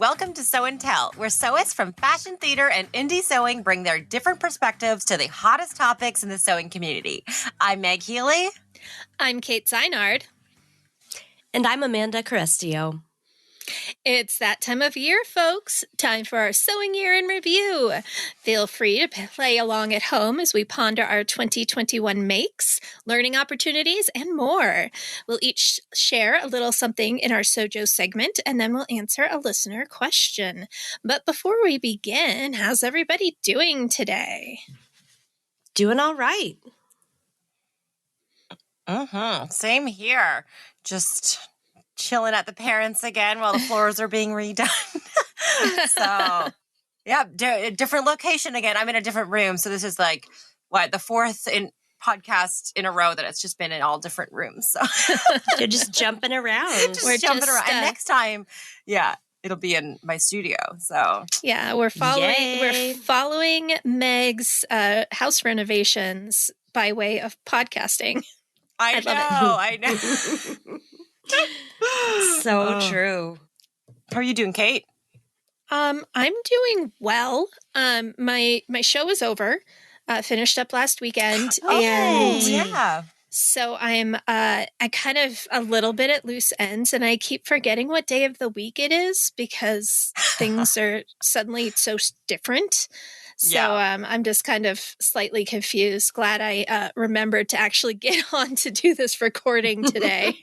Welcome to Sew and Tell, where sewists from fashion, theater, and indie sewing bring their different perspectives to the hottest topics in the sewing community. I'm Meg Healy. I'm Kate Zaynard. And I'm Amanda Carestio. It's that time of year, folks. Time for our sewing year in review. Feel free to play along at home as we ponder our 2021 makes, learning opportunities, and more. We'll each share a little something in our Sewjo segment, and then we'll answer a listener question. But before we begin, how's everybody doing today? Doing all right. Same here. Just chilling at the parents' again while the floors are being redone. So, yeah, different location again. I'm in a different room. So this is like, the fourth podcast in a row that it's just been in all different rooms. So You're just jumping around. We're jumping around. And next time, it'll be in my studio. So yeah, we're following Meg's house renovations by way of podcasting. I know. So true. How are you doing, Kate? I'm doing well. My show is over. Finished up last weekend. So I'm I kind of a little bit at loose ends, and I keep forgetting what day of the week it is because things are suddenly so different. So I'm just kind of slightly confused. Glad I remembered to actually get on to do this recording today.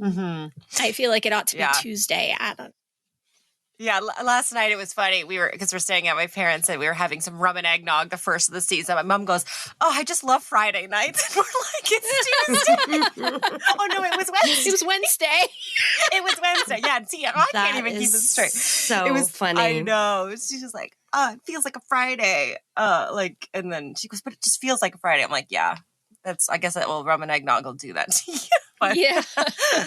I feel like it ought to be Tuesday. I don't. Yeah, last night it was funny. Because we're staying at my parents' and we were having some rum and eggnog the first of the season. My mom goes, "Oh, I just love Friday nights." And we're like, "It's Tuesday." Oh no, it was Wednesday. It was Wednesday. It was Wednesday. Yeah, see, I can't even keep it straight. So it was funny. I know. She's just like, "It feels like a Friday." And then she goes, "But it just feels like a Friday." I'm like, "Yeah, I guess rum and eggnog will do that to you." But yeah.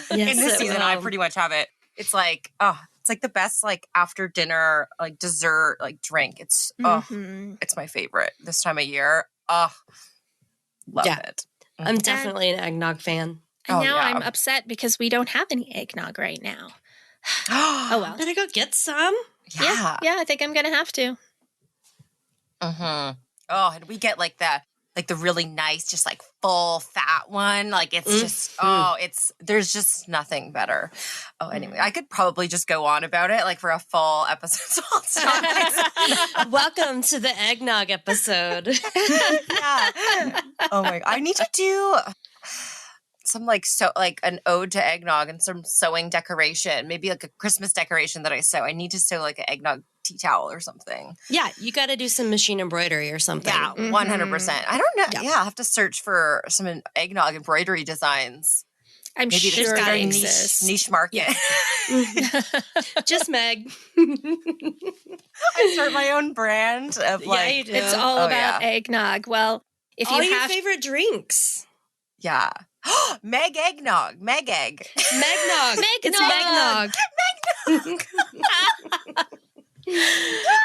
In this season, I pretty much have it. It's like, it's like the best like after dinner like dessert like drink. It's it's my favorite this time of year. Love it. I'm definitely an eggnog fan. And now I'm upset because we don't have any eggnog right now. Oh well. Better go get some. Yeah, I think I'm gonna have to. Oh, and we get like the really nice, just like full fat one. Like it's just, there's just nothing better. Oh, anyway, I could probably just go on about it like for a full episode. So I'll stop. Welcome to the eggnog episode. Yeah. Oh my God. I need to do some like an ode to eggnog and some sewing decoration, maybe like a Christmas decoration that I sew. I need to sew like an eggnog tea towel or something. Yeah, you got to do some machine embroidery or something. Yeah, 100%. I don't know. Yeah, I'll have to search for some eggnog embroidery designs. I'm Maybe sure there's they a exist. niche market. Yeah. Just Meg. I start my own brand of like. you do. It's all about eggnog. Well, if all you your have favorite drinks. Yeah. Meg eggnog. Meg egg. Megnog. It's Megnog.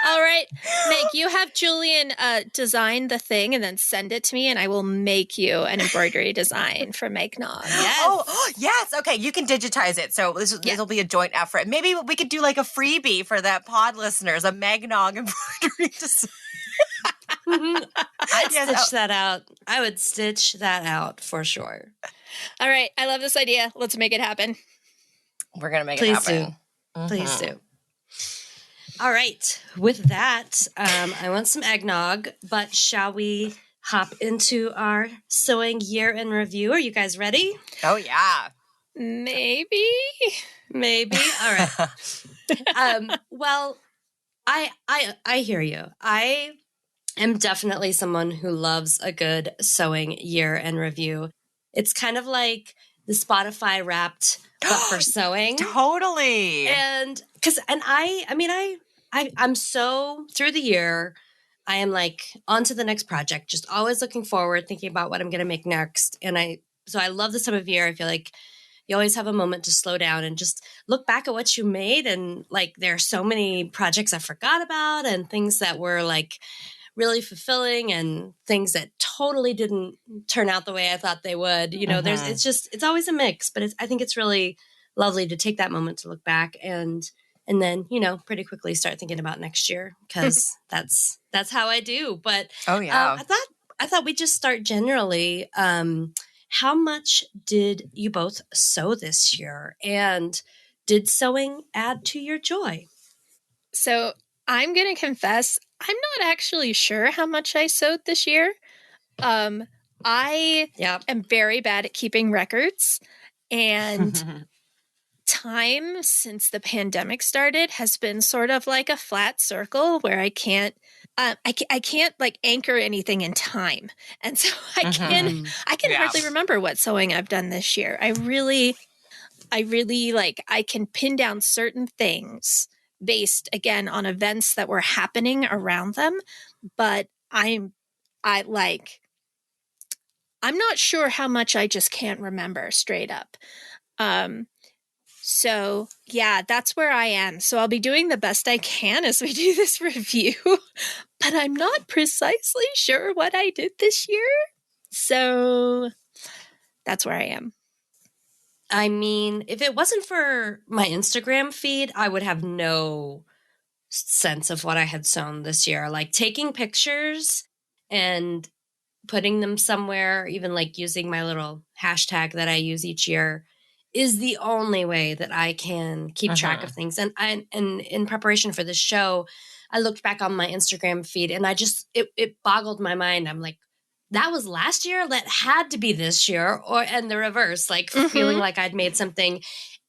All right, Meg, you have Julian design the thing and then send it to me, and I will make you an embroidery design for Megnog. Yes. Oh, yes. Okay, you can digitize it. So this will be a joint effort. Maybe we could do like a freebie for that pod listeners, a Megnog embroidery design. I'd stitch that out. I would stitch that out for sure. All right, I love this idea. Let's make it happen. We're going to make it happen. Please do. All right. With that, I want some eggnog, but shall we hop into our sewing year in review? Are you guys ready? Oh, yeah. Maybe. All right. Well, I hear you. I am definitely someone who loves a good sewing year in review. It's kind of like the Spotify Wrapped, but for sewing. Totally. And I'm so through the year, I am like on to the next project, just always looking forward, thinking about what I'm going to make next. And so I love this time of year. I feel like you always have a moment to slow down and just look back at what you made. And like, there are so many projects I forgot about and things that were like really fulfilling and things that totally didn't turn out the way I thought they would. You know, it's always a mix, but I think it's really lovely to take that moment to look back and then, pretty quickly start thinking about next year, because that's how I do. But Oh, yeah. I thought we'd just start generally. How much did you both sew this year? And did sewing add to your joy? So I'm going to confess, I'm not actually sure how much I sewed this year. I am very bad at keeping records, and time since the pandemic started has been sort of like a flat circle where I can't like anchor anything in time. And so I can hardly remember what sewing I've done this year. I really like, I can pin down certain things based again on events that were happening around them, but I'm not sure how much. I just can't remember straight up. So yeah, that's where I am. So I'll be doing the best I can as we do this review, but I'm not precisely sure what I did this year. So that's where I am. I mean, if it wasn't for my Instagram feed, I would have no sense of what I had sewn this year. Like taking pictures and putting them somewhere, even like using my little hashtag that I use each year, is the only way that I can keep track of things. And in preparation for this show, I looked back on my Instagram feed and it boggled my mind. I'm like, that was last year? That had to be this year, and the reverse, like feeling like I'd made something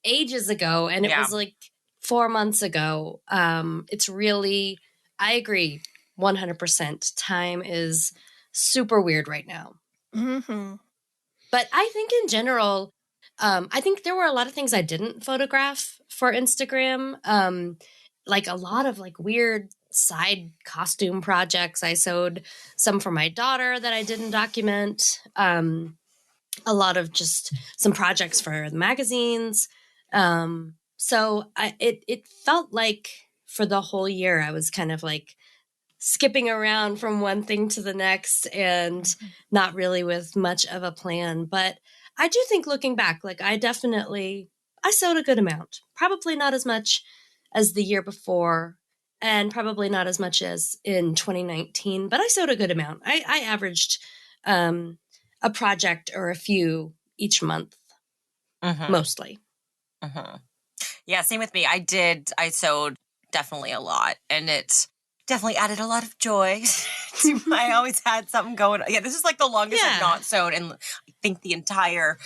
ages ago and it was like 4 months ago. It's really, I agree 100%. Time is super weird right now. But I think in general, I think there were a lot of things I didn't photograph for Instagram. Like a lot of like weird side costume projects. I sewed some for my daughter that I didn't document. A lot of just some projects for the magazines. So it felt like for the whole year, I was kind of like skipping around from one thing to the next and not really with much of a plan. But I do think looking back, like I sewed a good amount, probably not as much as the year before and probably not as much as in 2019, but I sewed a good amount. I averaged a project or a few each month, mostly. Yeah, same with me. I sewed definitely a lot, and it definitely added a lot of joy. I always had something going on. Yeah, this is like the longest I've not sewn in, I think, the entire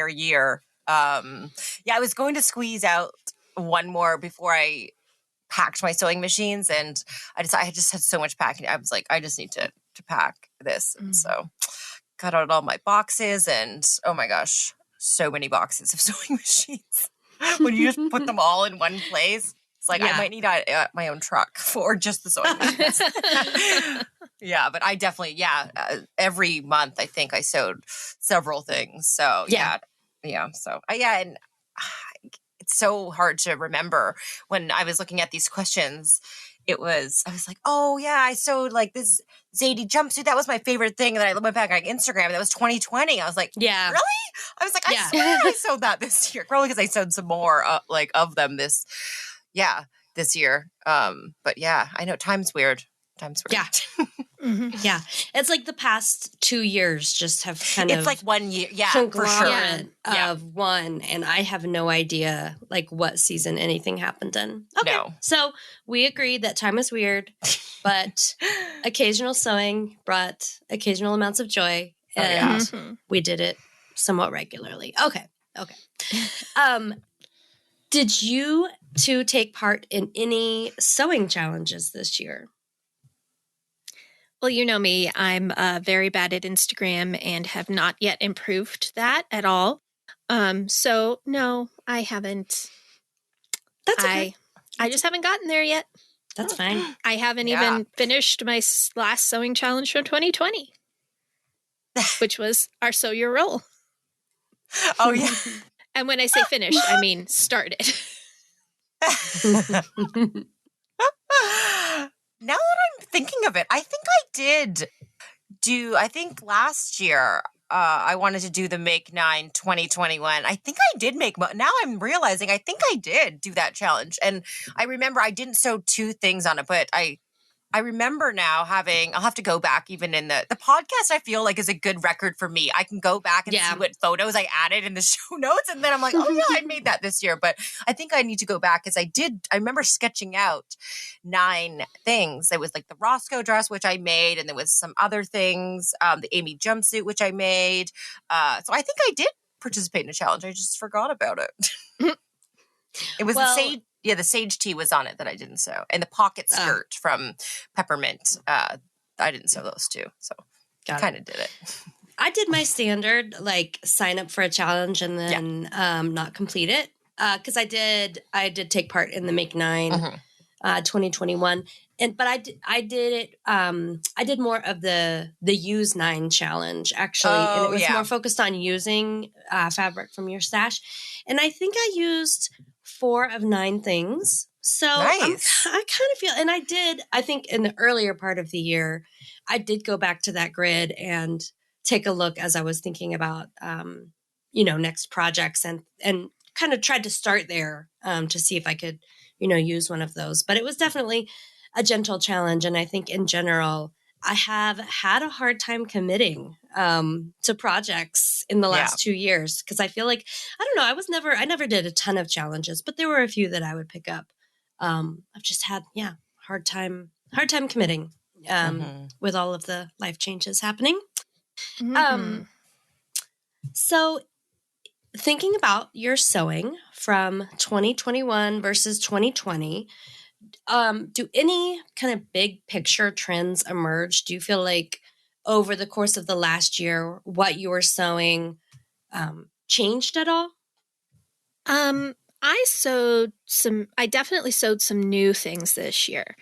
year. I was going to squeeze out one more before I packed my sewing machines, and I just had so much packing. I was like, I just need to pack this. And so got out all my boxes, and oh my gosh, so many boxes of sewing machines. When you just put them all in one place, it's like I might need my own truck for just the sewing machines. But I definitely, every month I think I sewed several things. So and it's so hard to remember. When I was looking at these questions, I was like, oh yeah, I sewed like this Zadie jumpsuit. That was my favorite thing. And then I went back on Instagram. That was 2020. I was like, really? I was like, I swear I sewed that this year. Probably because I sewed some more of them this year. But yeah, I know time's weird. Yeah. Yeah. It's like the past 2 years just have kind of. It's like 1 year. Yeah, for sure. Of one. And I have no idea like what season anything happened in. Okay. No. So we agreed that time is weird, but occasional sewing brought occasional amounts of joy. And we did it somewhat regularly. Okay. Did you two take part in any sewing challenges this year? Well, you know me, I'm very bad at Instagram and have not yet improved that at all. So no, I haven't. That's okay. I just haven't gotten there yet. That's fine. I haven't even finished my last sewing challenge from 2020, which was our Sew Your Roll. Oh, yeah. And when I say finished, I mean started. Now that I'm thinking of it, I think I did I think last year I wanted to do the Make 9 2021. I think I did now I'm realizing I think I did do that challenge. And I remember I didn't sew 2 things on it, but I remember now I'll have to go back even in the podcast. I feel like is a good record for me. I can go back and see what photos I added in the show notes. And then I'm like, oh yeah, I made that this year. But I think I need to go back because I remember sketching out 9 things. It was like the Roscoe dress, which I made. And there was some other things, the Amy jumpsuit, which I made. So I think I did participate in a challenge. I just forgot about it. It was the sage tea was on it that I didn't sew. And the pocket skirt from Peppermint. I didn't sew those 2. So I kind of did it. I did my standard, like sign up for a challenge and then not complete it. Because I did take part in the Make 9 2021. But I did it. I did more of the Use 9 challenge actually, and it was more focused on using fabric from your stash. And I think I used 4 of 9 things. So nice. I kind of feel, and I think in the earlier part of the year, I did go back to that grid and take a look as I was thinking about, next projects and kind of tried to start there to see if I could, use one of those. But it was definitely a gentle challenge. And I think in general, I have had a hard time committing to projects in the last 2 years because I feel like, I don't know, I never did a ton of challenges, but there were a few that I would pick up. I've just had, hard time committing with all of the life changes happening. So thinking about your sewing from 2021 versus 2020, do any kind of big picture trends emerge? Do you feel like over the course of the last year, what you were sewing changed at all? I definitely sewed some new things this year.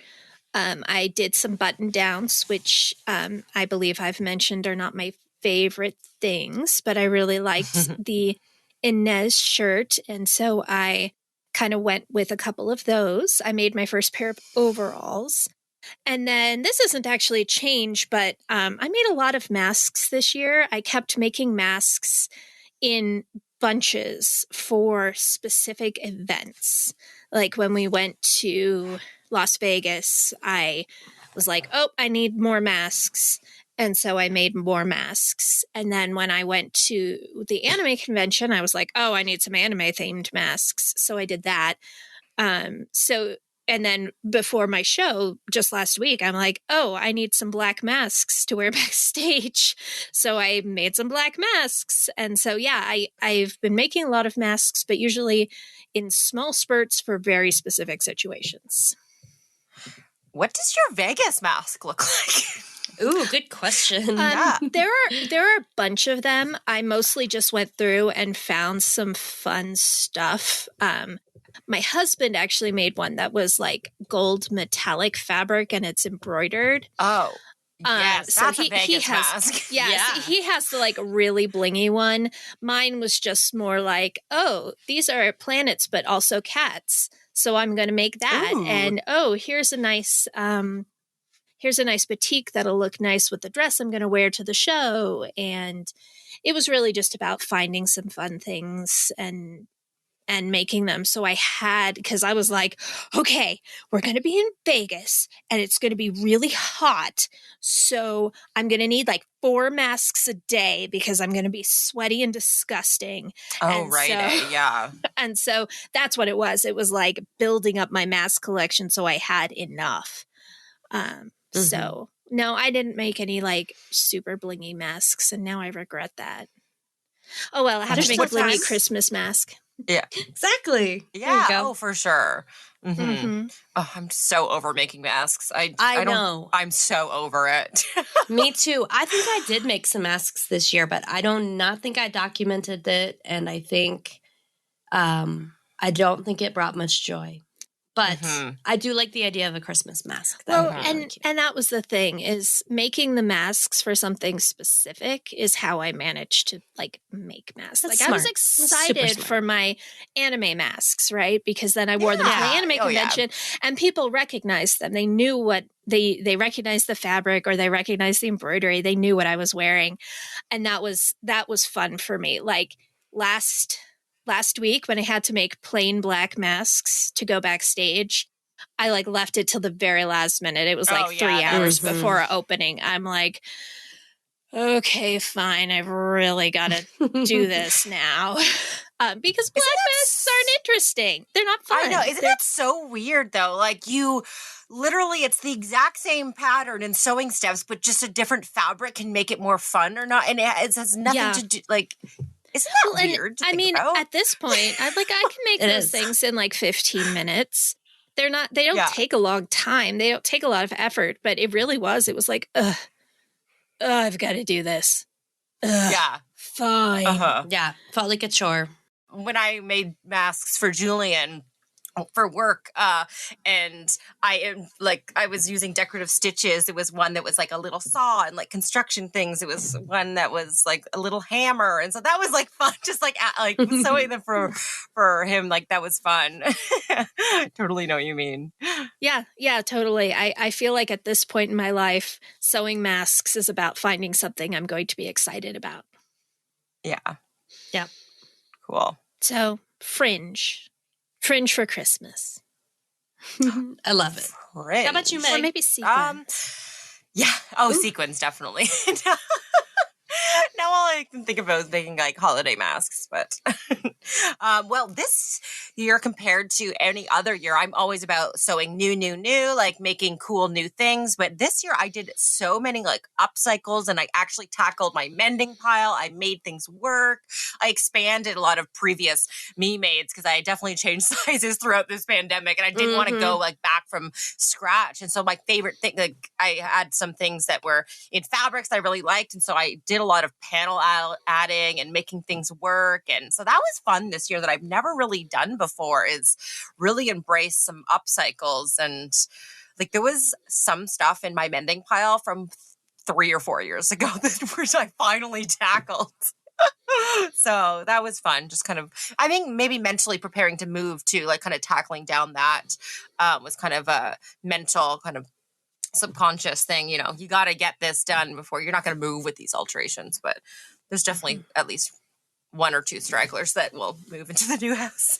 I did some button downs, which I believe I've mentioned are not my favorite things, but I really liked the Inez shirt. And so I kind of went with a couple of those. I made my first pair of overalls. And then this isn't actually a change, but I made a lot of masks this year. I kept making masks in bunches for specific events. Like when we went to Las Vegas, I was like, oh, I need more masks. And so I made more masks. And then when I went to the anime convention, I was like, oh, I need some anime themed masks. So I did that. And then before my show just last week, I'm like, oh, I need some black masks to wear backstage. So I made some black masks. And so, I've been making a lot of masks, but usually in small spurts for very specific situations. What does your Vegas mask look like? Ooh, good question. There are a bunch of them. I mostly just went through and found some fun stuff. My husband actually made one that was like gold metallic fabric and it's embroidered. Oh, yes, so that's a Vegas mask. He has the like really blingy one. Mine was just more like, oh, these are planets, but also cats. So I'm going to make that. Ooh. And here's a nice batik that'll look nice with the dress I'm going to wear to the show. And it was really just about finding some fun things and making them. So because I was like, okay, we're going to be in Vegas and it's going to be really hot. So I'm going to need like 4 masks a day because I'm going to be sweaty and disgusting. Oh, yeah. And so that's what it was. It was like building up my mask collection so I had enough. So no, I didn't make any like super blingy masks and now I regret that. Oh, well, I have to make a blingy Christmas mask. Yeah, exactly. Yeah. Oh, for sure. Oh, I'm so over making masks. I know. I'm so over it. Me too. I think I did make some masks this year, but I don't think I documented it. And I think, I don't think it brought much joy. But I do like the idea of a Christmas mask. And that was the thing is making the masks for something specific is how I managed to like make masks. That's like smart. I was excited for my anime masks, right? Because then I wore them to the anime convention and people recognized them. They knew what they recognized the fabric or they recognized the embroidery. They knew what I was wearing. And that was fun for me. Like last week when I had to make plain black masks to go backstage, I like left it till the very last minute. It was like 3 hours before opening. I'm like, okay, fine. I've really got to do this now. Because black masks aren't interesting. They're not fun. I know. Isn't that so weird, though? Like, you literally, it's the exact same pattern and sewing steps, but just a different fabric can make it more fun or not. And it has nothing to do, like, isn't that weird to think about? At this point, I can make those things in like 15 minutes. They don't take a long time. They don't take a lot of effort, but it was like, I've got to do this. Yeah. Fine. Yeah. Felt like a chore. When I made masks for Julian for work, and I was using decorative stitches. It was one that was like a little saw and like construction things. It was one that was like a little hammer. And so that was like fun, just like sewing them for him. Like that was fun. Totally know what you mean. Yeah, totally. I feel like at this point in my life, sewing masks is about finding something I'm going to be excited about. Yeah. Yeah. Cool. So Fringe for Christmas. I love it. Fringe. How about you, Meg? Or maybe sequins. Yeah. Oh, sequins, definitely. Now all I can think about is making like holiday masks, but well, this year compared to any other year, I'm always about sewing new, like making cool new things. But this year I did so many like upcycles, and I actually tackled my mending pile. I made things work. I expanded a lot of previous me mades because I definitely changed sizes throughout this pandemic, and I didn't want to go like back from scratch. And so my favorite thing, like I had some things that were in fabrics I really liked, and so I did a lot of panel adding and making things work. And so that was fun this year that I've never really done before, is really embrace some upcycles. And like there was some stuff in my mending pile from 3 or 4 years ago which I finally tackled. So that was fun. Just kind of, I think maybe mentally preparing to move too, like kind of tackling down that was kind of a mental kind of subconscious thing. You got to get this done before you're not going to move with these alterations. But there's definitely at least 1 or 2 stragglers that will move into the new house.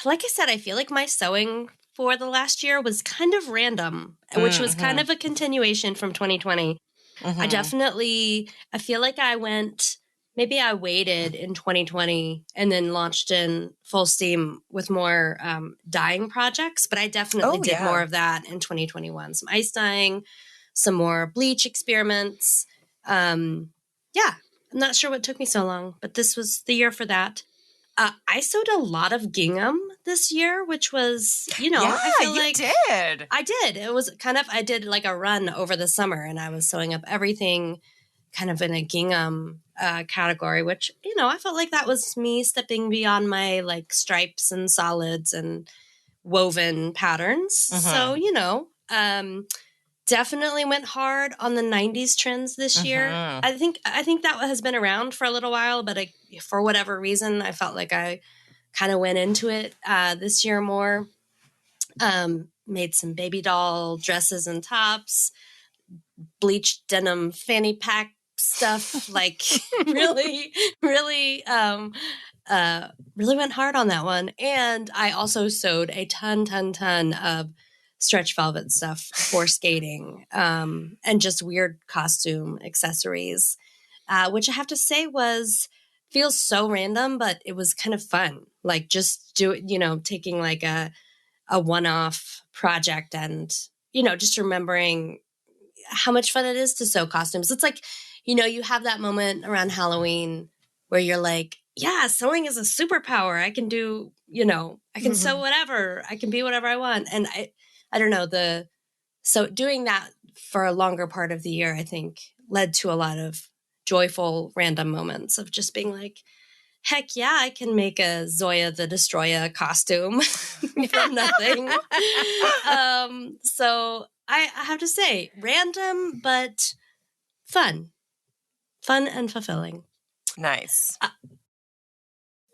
Like I said, I feel like my sewing for the last year was kind of random, which was kind of a continuation from 2020. I feel like maybe I waited in 2020 and then launched in full steam with more dyeing projects, but I definitely did more of that in 2021. Some ice dyeing, some more bleach experiments. I'm not sure what took me so long, but this was the year for that. I sewed a lot of gingham this year, which was, I feel like did. I did. It was I did like a run over the summer, and I was sewing up everything kind of in a gingham category, which, I felt like that was me stepping beyond my like stripes and solids and woven patterns. So, definitely went hard on the 90s trends this year. I think that has been around for a little while, but for whatever reason, I felt like I kind of went into it this year more. Made some baby doll dresses and tops, bleached denim fanny pack stuff, like really went hard on that one. And I also sewed a ton of stretch velvet stuff for skating, and just weird costume accessories, which I have to say feels so random, but it was kind of fun. Like just taking like a one-off project and, just remembering how much fun it is to sew costumes. It's like, you have that moment around Halloween where you're like, yeah, sewing is a superpower. I can do, I can sew whatever. I can be whatever I want. And I don't know, so doing that for a longer part of the year, I think led to a lot of joyful random moments of just being like, heck yeah, I can make a Zoya the Destroyer costume from nothing. So I have to say, random, but fun and fulfilling. Nice.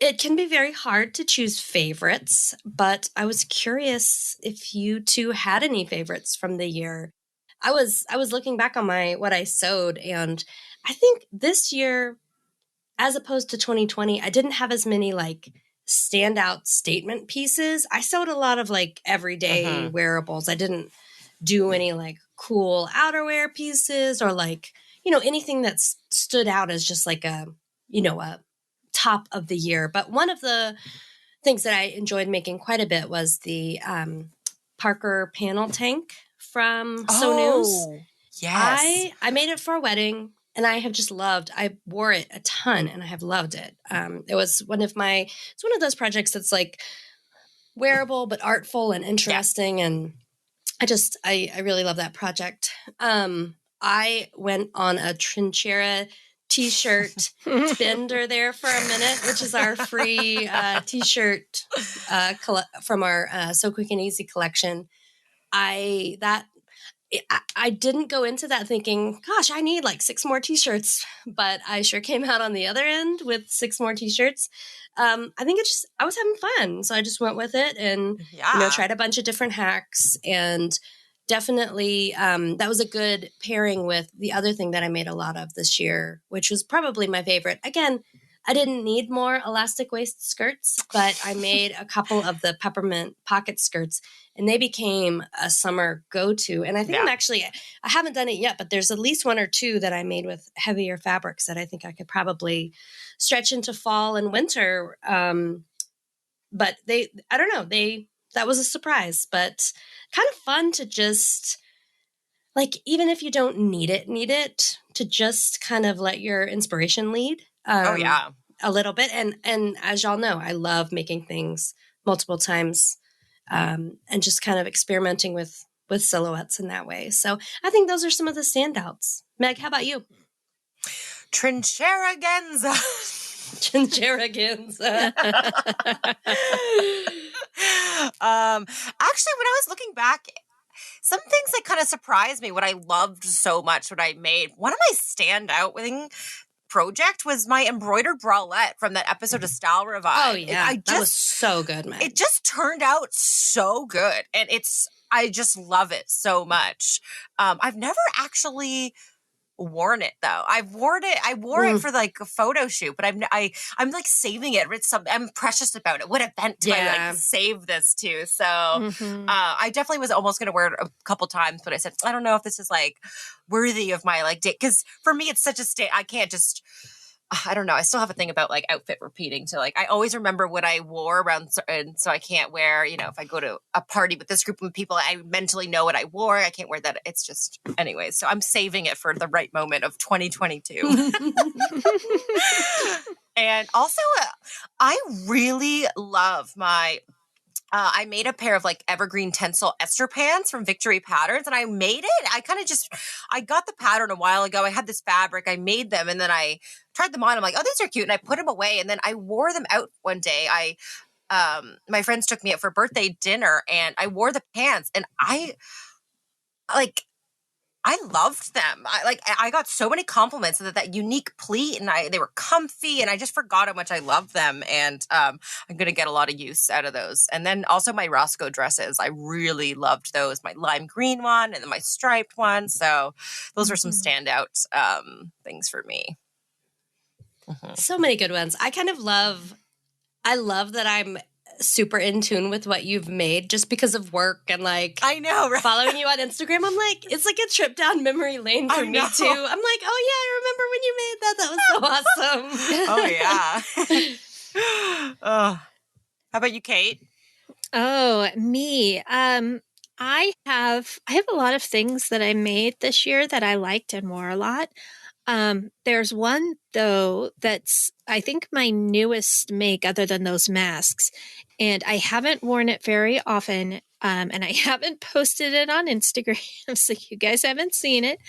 It can be very hard to choose favorites, but I was curious if you two had any favorites from the year. I was looking back on what I sewed, and I think this year, as opposed to 2020, I didn't have as many like standout statement pieces. I sewed a lot of like everyday wearables. I didn't do any like cool outerwear pieces or like, anything that stood out as just like a top of the year. But one of the things that I enjoyed making quite a bit was the Parker panel tank from Sew News. Oh, yes. I made it for a wedding, and I have just I wore it a ton, and I have loved it. It was it's one of those projects that's like wearable but artful and interesting, and I really love that project. I went on a Trinchera t-shirt bender there for a minute, which is our free t-shirt from our So Quick and Easy collection. I didn't go into that thinking, gosh, I need like 6 more t-shirts, but I sure came out on the other end with 6 more t-shirts. I think I was having fun. So I just went with it and, tried a bunch of different hacks, and definitely that was a good pairing with the other thing that I made a lot of this year, which was probably my favorite. Again, I didn't need more elastic waist skirts, but I made a couple of the peppermint pocket skirts, and they became a summer go-to. And I think I haven't done it yet, but there's at least 1 or 2 that I made with heavier fabrics that I think I could probably stretch into fall and winter. But I don't know, that was a surprise, but kind of fun to just, like, even if you don't need it, to just kind of let your inspiration lead. A little bit. And as y'all know, I love making things multiple times, and just kind of experimenting with silhouettes in that way. So I think those are some of the standouts. Meg, how about you? Trincheraganza. Trincheraganza. Actually, when I was looking back, some things that kind of surprised me, what I loved so much, what I made, one of my standout project was my embroidered bralette from that episode of Style Revive. Oh yeah, that was so good, man. It just turned out so good, and I just love it so much. I've never actually worn it though. I wore it for like a photo shoot, but I'm like saving it. I'm precious about it. What event do I like save this to? So I definitely was almost going to wear it a couple times, but I said, I don't know if this is like worthy of my like day. Cause for me, it's such a I can't just, I don't know. I still have a thing about like outfit repeating to like, I always remember what I wore around. And so I can't wear, if I go to a party with this group of people, I mentally know what I wore. I can't wear that. It's just, anyways. So I'm saving it for the right moment of 2022. And also I really love I made a pair of like evergreen tencel Esther pants from Victory Patterns, and I made it. I got the pattern a while ago. I had this fabric, I made them, and then I tried them on. I'm like, oh, these are cute. And I put them away, and then I wore them out one day. My friends took me out for birthday dinner, and I wore the pants, and I loved them. I got so many compliments that unique pleat, and they were comfy, and I just forgot how much I loved them. And I'm going to get a lot of use out of those. And then also my Roscoe dresses. I really loved those. My lime green one and then my striped one. So those are some standout things for me. So many good ones. I love that I'm super in tune with what you've made just because of work and like I know, right? Following you on Instagram. I'm like, it's like a trip down memory lane for me too. I'm like, oh yeah, I remember when you made that. That was so awesome. Oh yeah. How about you, Kate? Oh, me. I have a lot of things that I made this year that I liked and wore a lot. There's one though that's I think my newest make other than those masks, and I haven't worn it very often. And I haven't posted it on Instagram, so you guys haven't seen it.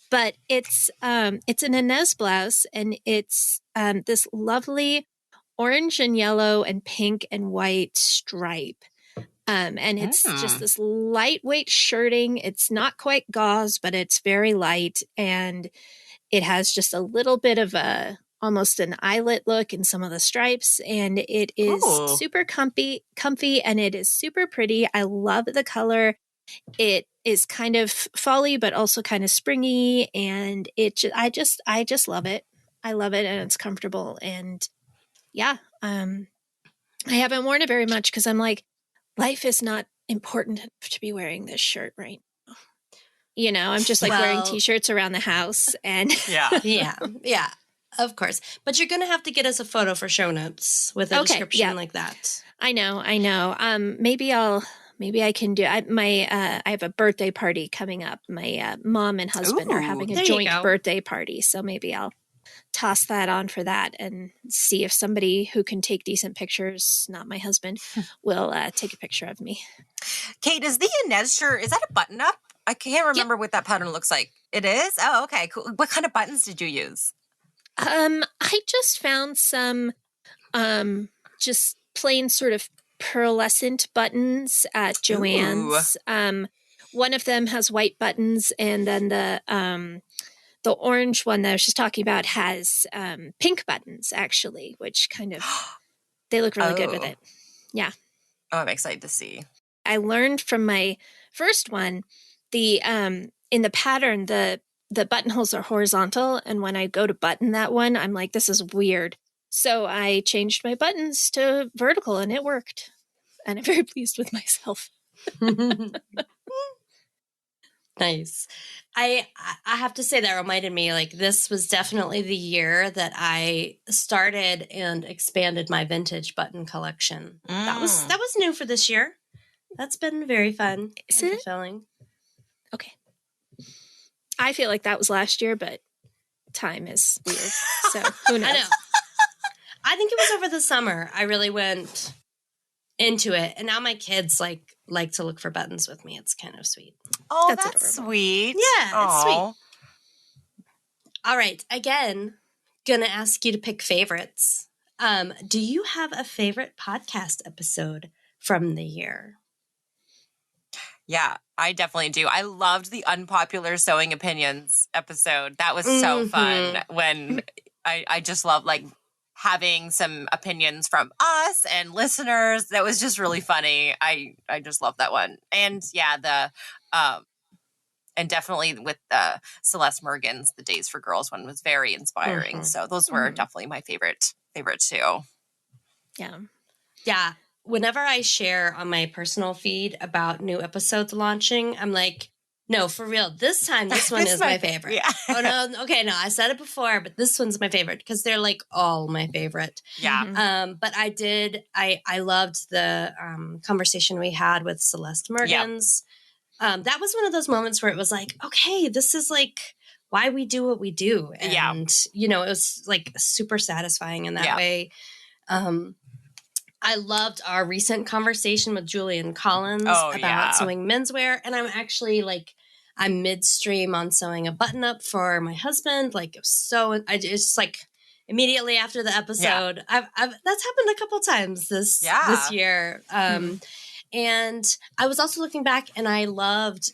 But it's an Inez blouse, and it's this lovely orange and yellow and pink and white stripe. And it's just this lightweight shirting. It's not quite gauze, but it's very light, and it has just a little bit of a almost an eyelet look in some of the stripes, and it is Ooh. super comfy, and it is super pretty. I love the color. It is kind of fally, but also kind of springy, and I just love it. I love it, and it's comfortable, and yeah, I haven't worn it very much because I'm like, life is not important enough to be wearing this shirt right now. You know, I'm just like wearing t-shirts around the house, and yeah, of course. But you're gonna have to get us a photo for show notes with a description like that. I know. Maybe I can do. I have a birthday party coming up. My mom and husband are having a joint birthday party, so maybe I'll toss that on for that and see if somebody who can take decent pictures, not my husband, will take a picture of me. Kate, is the Inez shirt, is that a button up? I can't remember what that pattern looks like. It is? Oh, okay, cool. What kind of buttons did you use? I just found some just plain sort of pearlescent buttons at Joann's. One of them has white buttons, and then the orange one that I was just talking about has pink buttons, actually, which kind of, they look really good with it. Yeah. Oh, I'm excited to see. I learned from my first one, in the pattern, the buttonholes are horizontal, and when I go to button that one, I'm like, this is weird. So I changed my buttons to vertical, and it worked. And I'm very pleased with myself. Nice. I have to say that reminded me, like, this was definitely the year that I started and expanded my vintage button collection. That was new for this year. That's been very fun. Is it? Fulfilling. Okay. I feel like that was last year, but time is weird. So who knows? I know. I think it was over the summer. I really went into it, and now my kids like to look for buttons with me. It's kind of sweet. Oh, that's sweet. Yeah, it's sweet. All right, again, gonna ask you to pick favorites. Do you have a favorite podcast episode from the year? Yeah, I definitely do. I loved the unpopular sewing opinions episode. That was so fun. When I just love like having some opinions from us and listeners. That was just really funny. I just love that one. And yeah, and definitely with Celeste Morgan's The Days for Girls one was very inspiring. So those were definitely my favorite too. Yeah. Yeah. Whenever I share on my personal feed about new episodes launching, I'm like, no, for real. This time, this one is my favorite. Yeah. Oh, no. Okay, no, I said it before, but this one's my favorite because they're like all my favorite. Yeah. But I loved the conversation we had with Celeste Morgan's. Yeah. That was one of those moments where it was like, okay, this is like why we do what we do. And, you know, it was like super satisfying in that way. I loved our recent conversation with Julian Collins about sewing menswear. And I'm actually like, I'm midstream on sewing a button up for my husband. Like, it's just like immediately after the episode, I've that's happened a couple times this year. And I was also looking back, and I loved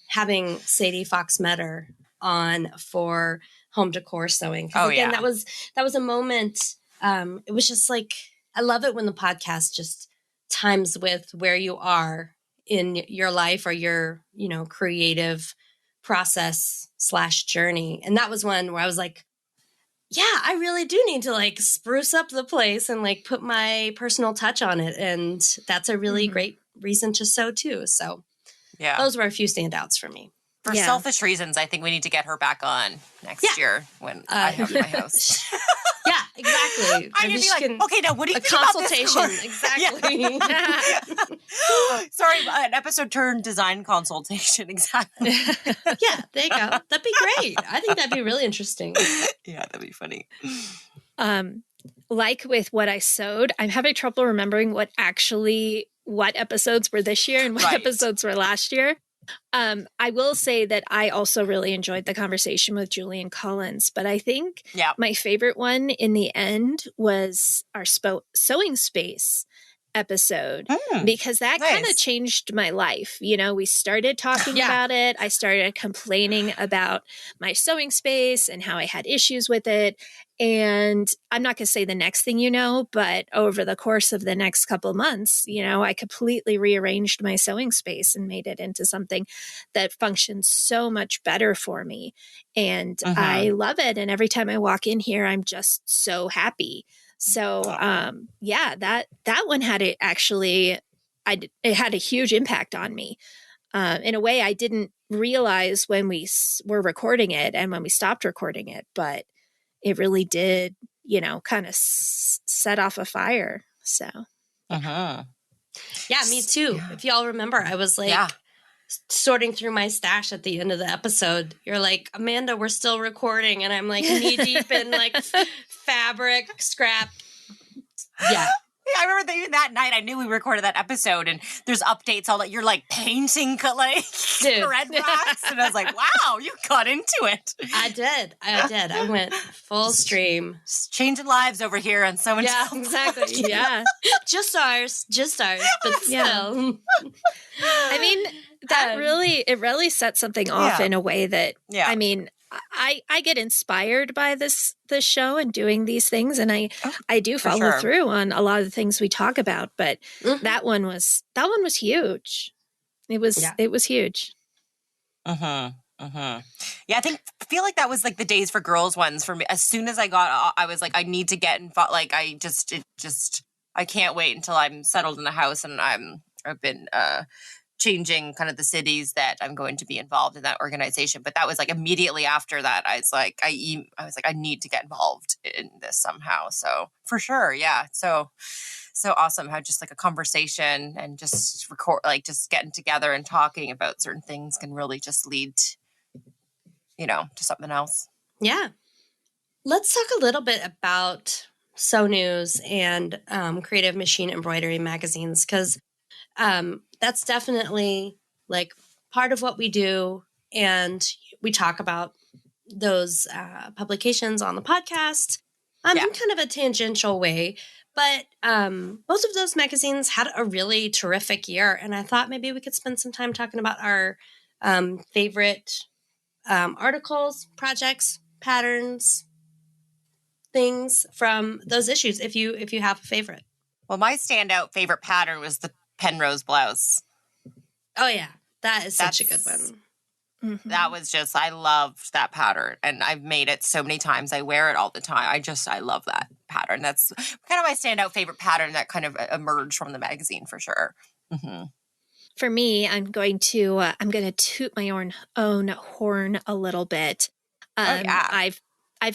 having Sadie Fox Metter on for home decor sewing. Again, that was a moment. It was just like, I love it when the podcast just times with where you are in your life or your, you know, creative process / journey. And that was one where I was like, yeah, I really do need to like spruce up the place and like put my personal touch on it. And that's a really great reason to sew too. So those were a few standouts for me. For selfish reasons, I think we need to get her back on next year when I have my house. Yeah, exactly. I need to be like, okay, now what do you think consultation? About this? Exactly. Sorry, an episode turned design consultation. Exactly. Yeah, there you go. That'd be great. I think that'd be really interesting. Yeah, that'd be funny. Like with what I sewed, I'm having trouble remembering what episodes were this year and what episodes were last year. I will say that I also really enjoyed the conversation with Julian Collins, but I think my favorite one in the end was our sewing space. episode Mm, because that kind of nice. changed my life. You know, we started talking Yeah. about it. I started complaining about my sewing space and how I had issues with it. And I'm not going to say the next thing you know, but over the course of the next couple of months, you know, I completely rearranged my sewing space and made it into something that functions so much better for me. And I love it. And every time I walk in here, I'm just so happy. So, yeah, that one had it actually, it had a huge impact on me in a way I didn't realize when we were recording it and when we stopped recording it, but it really did, you know, kind of set off a fire. So, Yeah, me too. Yeah. If y'all remember, I was like sorting through my stash at the end of the episode. You're like, Amanda, we're still recording. And I'm like knee deep in like fabric, scrap. Yeah. Yeah, I remember that even that night I knew we recorded that episode and there's updates all that you're like painting like thread racks. And I was like, wow, you got into it. I did. I went full stream. Just changing lives over here on so much. Yeah, exactly. yeah. Just ours, but still. I mean, that it really set something off in a way that, I mean, I get inspired by this show and doing these things, and I do follow through on a lot of the things we talk about. But that one was huge. It was huge. Yeah, I feel like that was like the Days for Girls ones for me. As soon as I was like, I need to get involved. Like I can't wait until I'm settled in a house and I've been changing kind of the cities that I'm going to be involved in that organization. But that was like immediately after that, I was like, I need to get involved in this somehow. So for sure. Yeah. So awesome how just like a conversation and just just getting together and talking about certain things can really just lead, to something else. Yeah. Let's talk a little bit about Sew News and Creative Machine Embroidery magazines, because that's definitely like part of what we do. And we talk about those publications on the podcast in kind of a tangential way. But both of those magazines had a really terrific year. And I thought maybe we could spend some time talking about our favorite articles, projects, patterns, things from those issues, if you have a favorite. Well, my standout favorite pattern was the Penrose blouse. Oh yeah, that's such a good one. Mm-hmm. That was just, I loved that pattern, and I've made it so many times. I wear it all the time. I love that pattern. That's kind of my standout favorite pattern that kind of emerged from the magazine for sure. Mm-hmm. For me, I'm going to toot my own horn a little bit. I've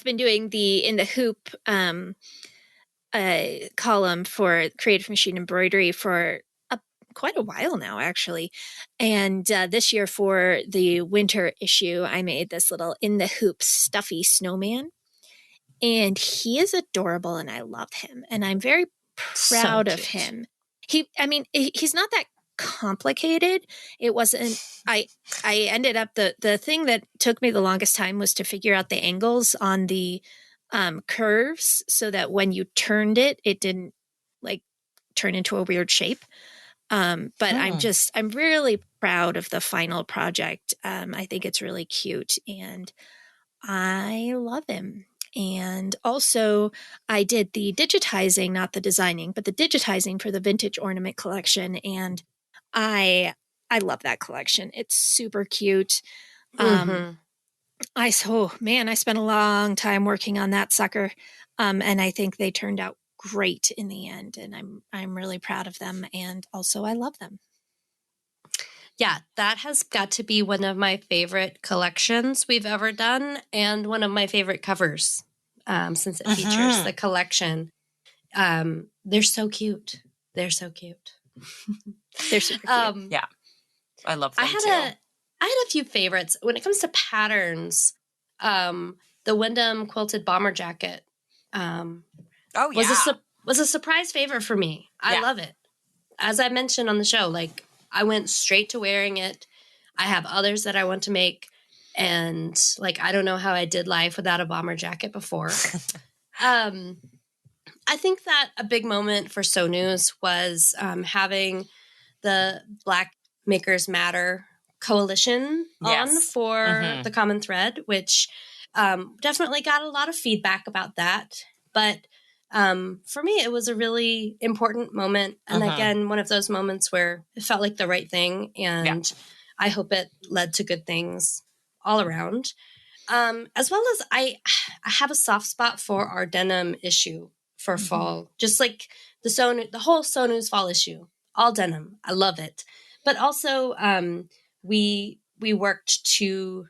been doing the In the Hoop column for Creative Machine Embroidery for quite a while now, actually. And this year for the winter issue, I made this little In the Hoop stuffy snowman. And he is adorable and I love him. And I'm very proud of him. He's not that complicated. It wasn't, I ended up, the thing that took me the longest time was to figure out the angles on the curves so that when you turned it, it didn't like turn into a weird shape. But I'm really proud of the final project. I think it's really cute and I love him. And also I did the digitizing, not the designing, but the digitizing for the vintage ornament collection. And I love that collection. It's super cute. I spent a long time working on that sucker. And I think they turned out great in the end. And I'm really proud of them. And also I love them. Yeah, that has got to be one of my favorite collections we've ever done. And one of my favorite covers since it features the collection. They're so cute. They're so cute. They're super cute. Yeah. I love them too. I had a few favorites. When it comes to patterns, the Wyndham quilted bomber jacket was a surprise favorite for me. I love it. As I mentioned on the show, like I went straight to wearing it. I have others that I want to make. And like, I don't know how I did life without a bomber jacket before. I think that a big moment for Sew News was having the Black Makers Matter coalition on Yes. for the Common Thread, which definitely got a lot of feedback about that. But for me, it was a really important moment. And again, one of those moments where it felt like the right thing. And I hope it led to good things all around. As well as I have a soft spot for our denim issue for fall, just like the whole Sew News fall issue, all denim. I love it. But also, we worked to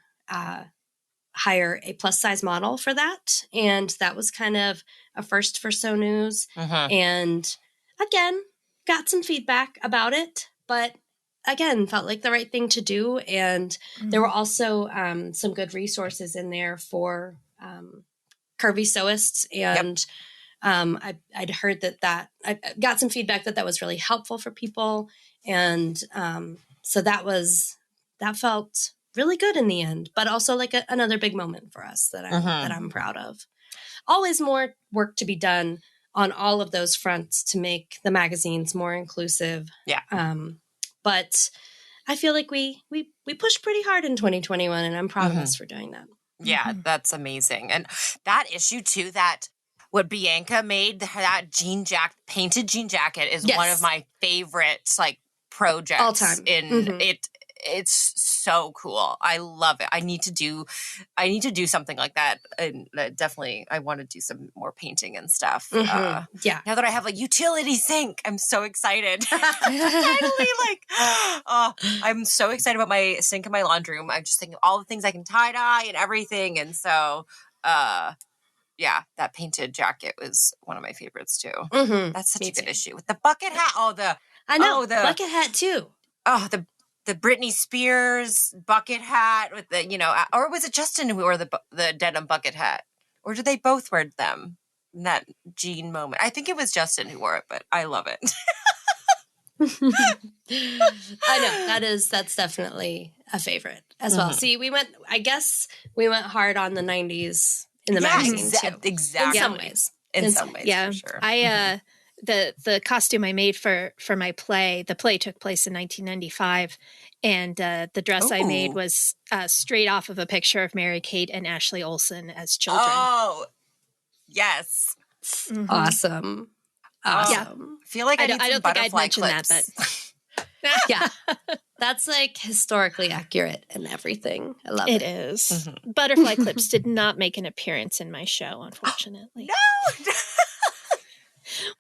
hire a plus size model for that, and that was kind of a first for Sew News. And again, got some feedback about it, but again, felt like the right thing to do. And there were also some good resources in there for curvy sewists. And I'd heard that I got some feedback that was really helpful for people. And so that felt really good in the end, but also like another big moment for us that I'm proud of. Always more work to be done on all of those fronts to make the magazines more inclusive. Yeah. But I feel like we pushed pretty hard in 2021, and I'm proud of us for doing that. Yeah, that's amazing. And that issue too, that what Bianca made, that painted jean jacket is one of my favorite like projects all time in it. It's so cool. I love it. I need to do something like that. And definitely I want to do some more painting and stuff. Yeah. Now that I have a utility sink, I'm so excited. Finally, I'm so excited about my sink in my laundry room. I'm just thinking of all the things I can tie dye and everything. And so, yeah, that painted jacket was one of my favorites too. That's such a good issue with the bucket hat. I know the bucket hat too. Oh, the Britney Spears bucket hat with the, or was it Justin who wore the denim bucket hat? Or did they both wear them in that jean moment? I think it was Justin who wore it, but I love it. I know that's definitely a favorite as well. See, we went hard on the 90s in the magazine too. Exactly. In some ways, yeah. for sure. I the costume I made for my play, the play took place in 1995, and the dress I made was straight off of a picture of Mary-Kate and Ashley Olsen as children. Oh, yes. Awesome. Yeah. I feel like I don't think I'd mention clips. That, but yeah, that's like historically accurate and everything. I love it. It is. Butterfly clips did not make an appearance in my show, unfortunately. No.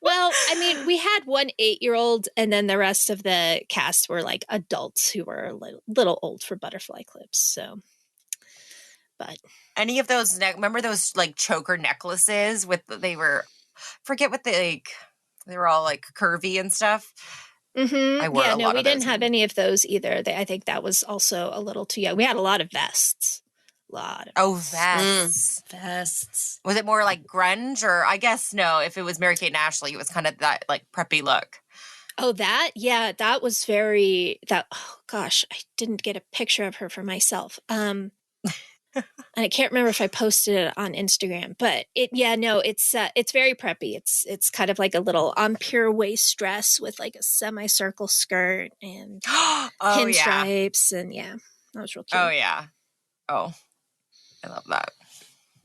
Well, I mean, we had one 8-year-old, and then the rest of the cast were like adults who were a little old for butterfly clips. So, but any of those, remember those like choker necklaces forget what they were all like curvy and stuff. I wore a lot we of didn't those. have any of those either. I think that was also a little too young. We had a lot of vests. Vests. Vests. Was it more like grunge, or I guess no, if it was Mary-Kate and Ashley, it was kind of that like preppy look. Oh, that was oh gosh, I didn't get a picture of her for myself. And I can't remember if I posted it on Instagram, but it's very preppy. It's kind of like a little pure waist dress with like a semicircle skirt and pinstripes, and that was real cute. Oh yeah. Oh, I love that.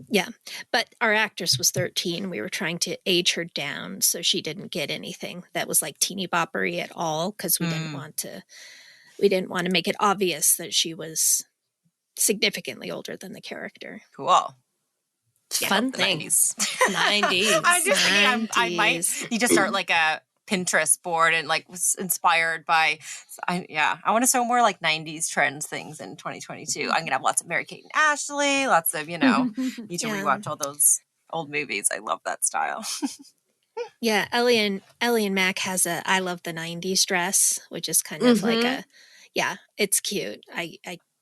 Yeah, but our actress was 13. We were trying to age her down so she didn't get anything that was like teeny boppery at all, because we didn't want to make it obvious that she was significantly older than the character. Cool. Fun thing. 90s. I'm just thinking I might need to start like a Pinterest board and like was inspired by, I want to sew more like 90s trends things in 2022. I'm gonna have lots of Mary-Kate and Ashley, lots of, need to rewatch all those old movies. I love that style. Yeah, Ellie and Mac has a I love the 90s dress, which is kind of like it's cute. I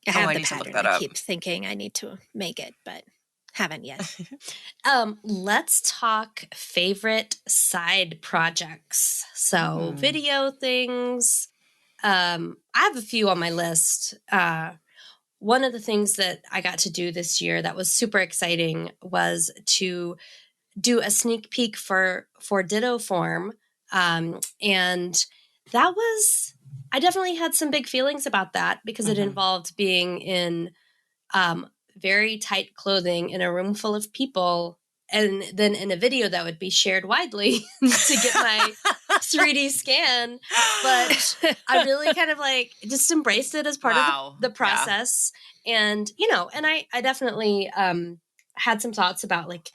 have the pattern. I keep thinking I need to make it, but haven't yet. Let's talk favorite side projects. So video things. I have a few on my list. One of the things that I got to do this year that was super exciting was to do a sneak peek for Ditto Form. And that was, I definitely had some big feelings about that because it involved being in very tight clothing in a room full of people, and then in a video that would be shared widely to get my 3D scan. But I really kind of like just embraced it as part of the process. And, and I definitely had some thoughts about like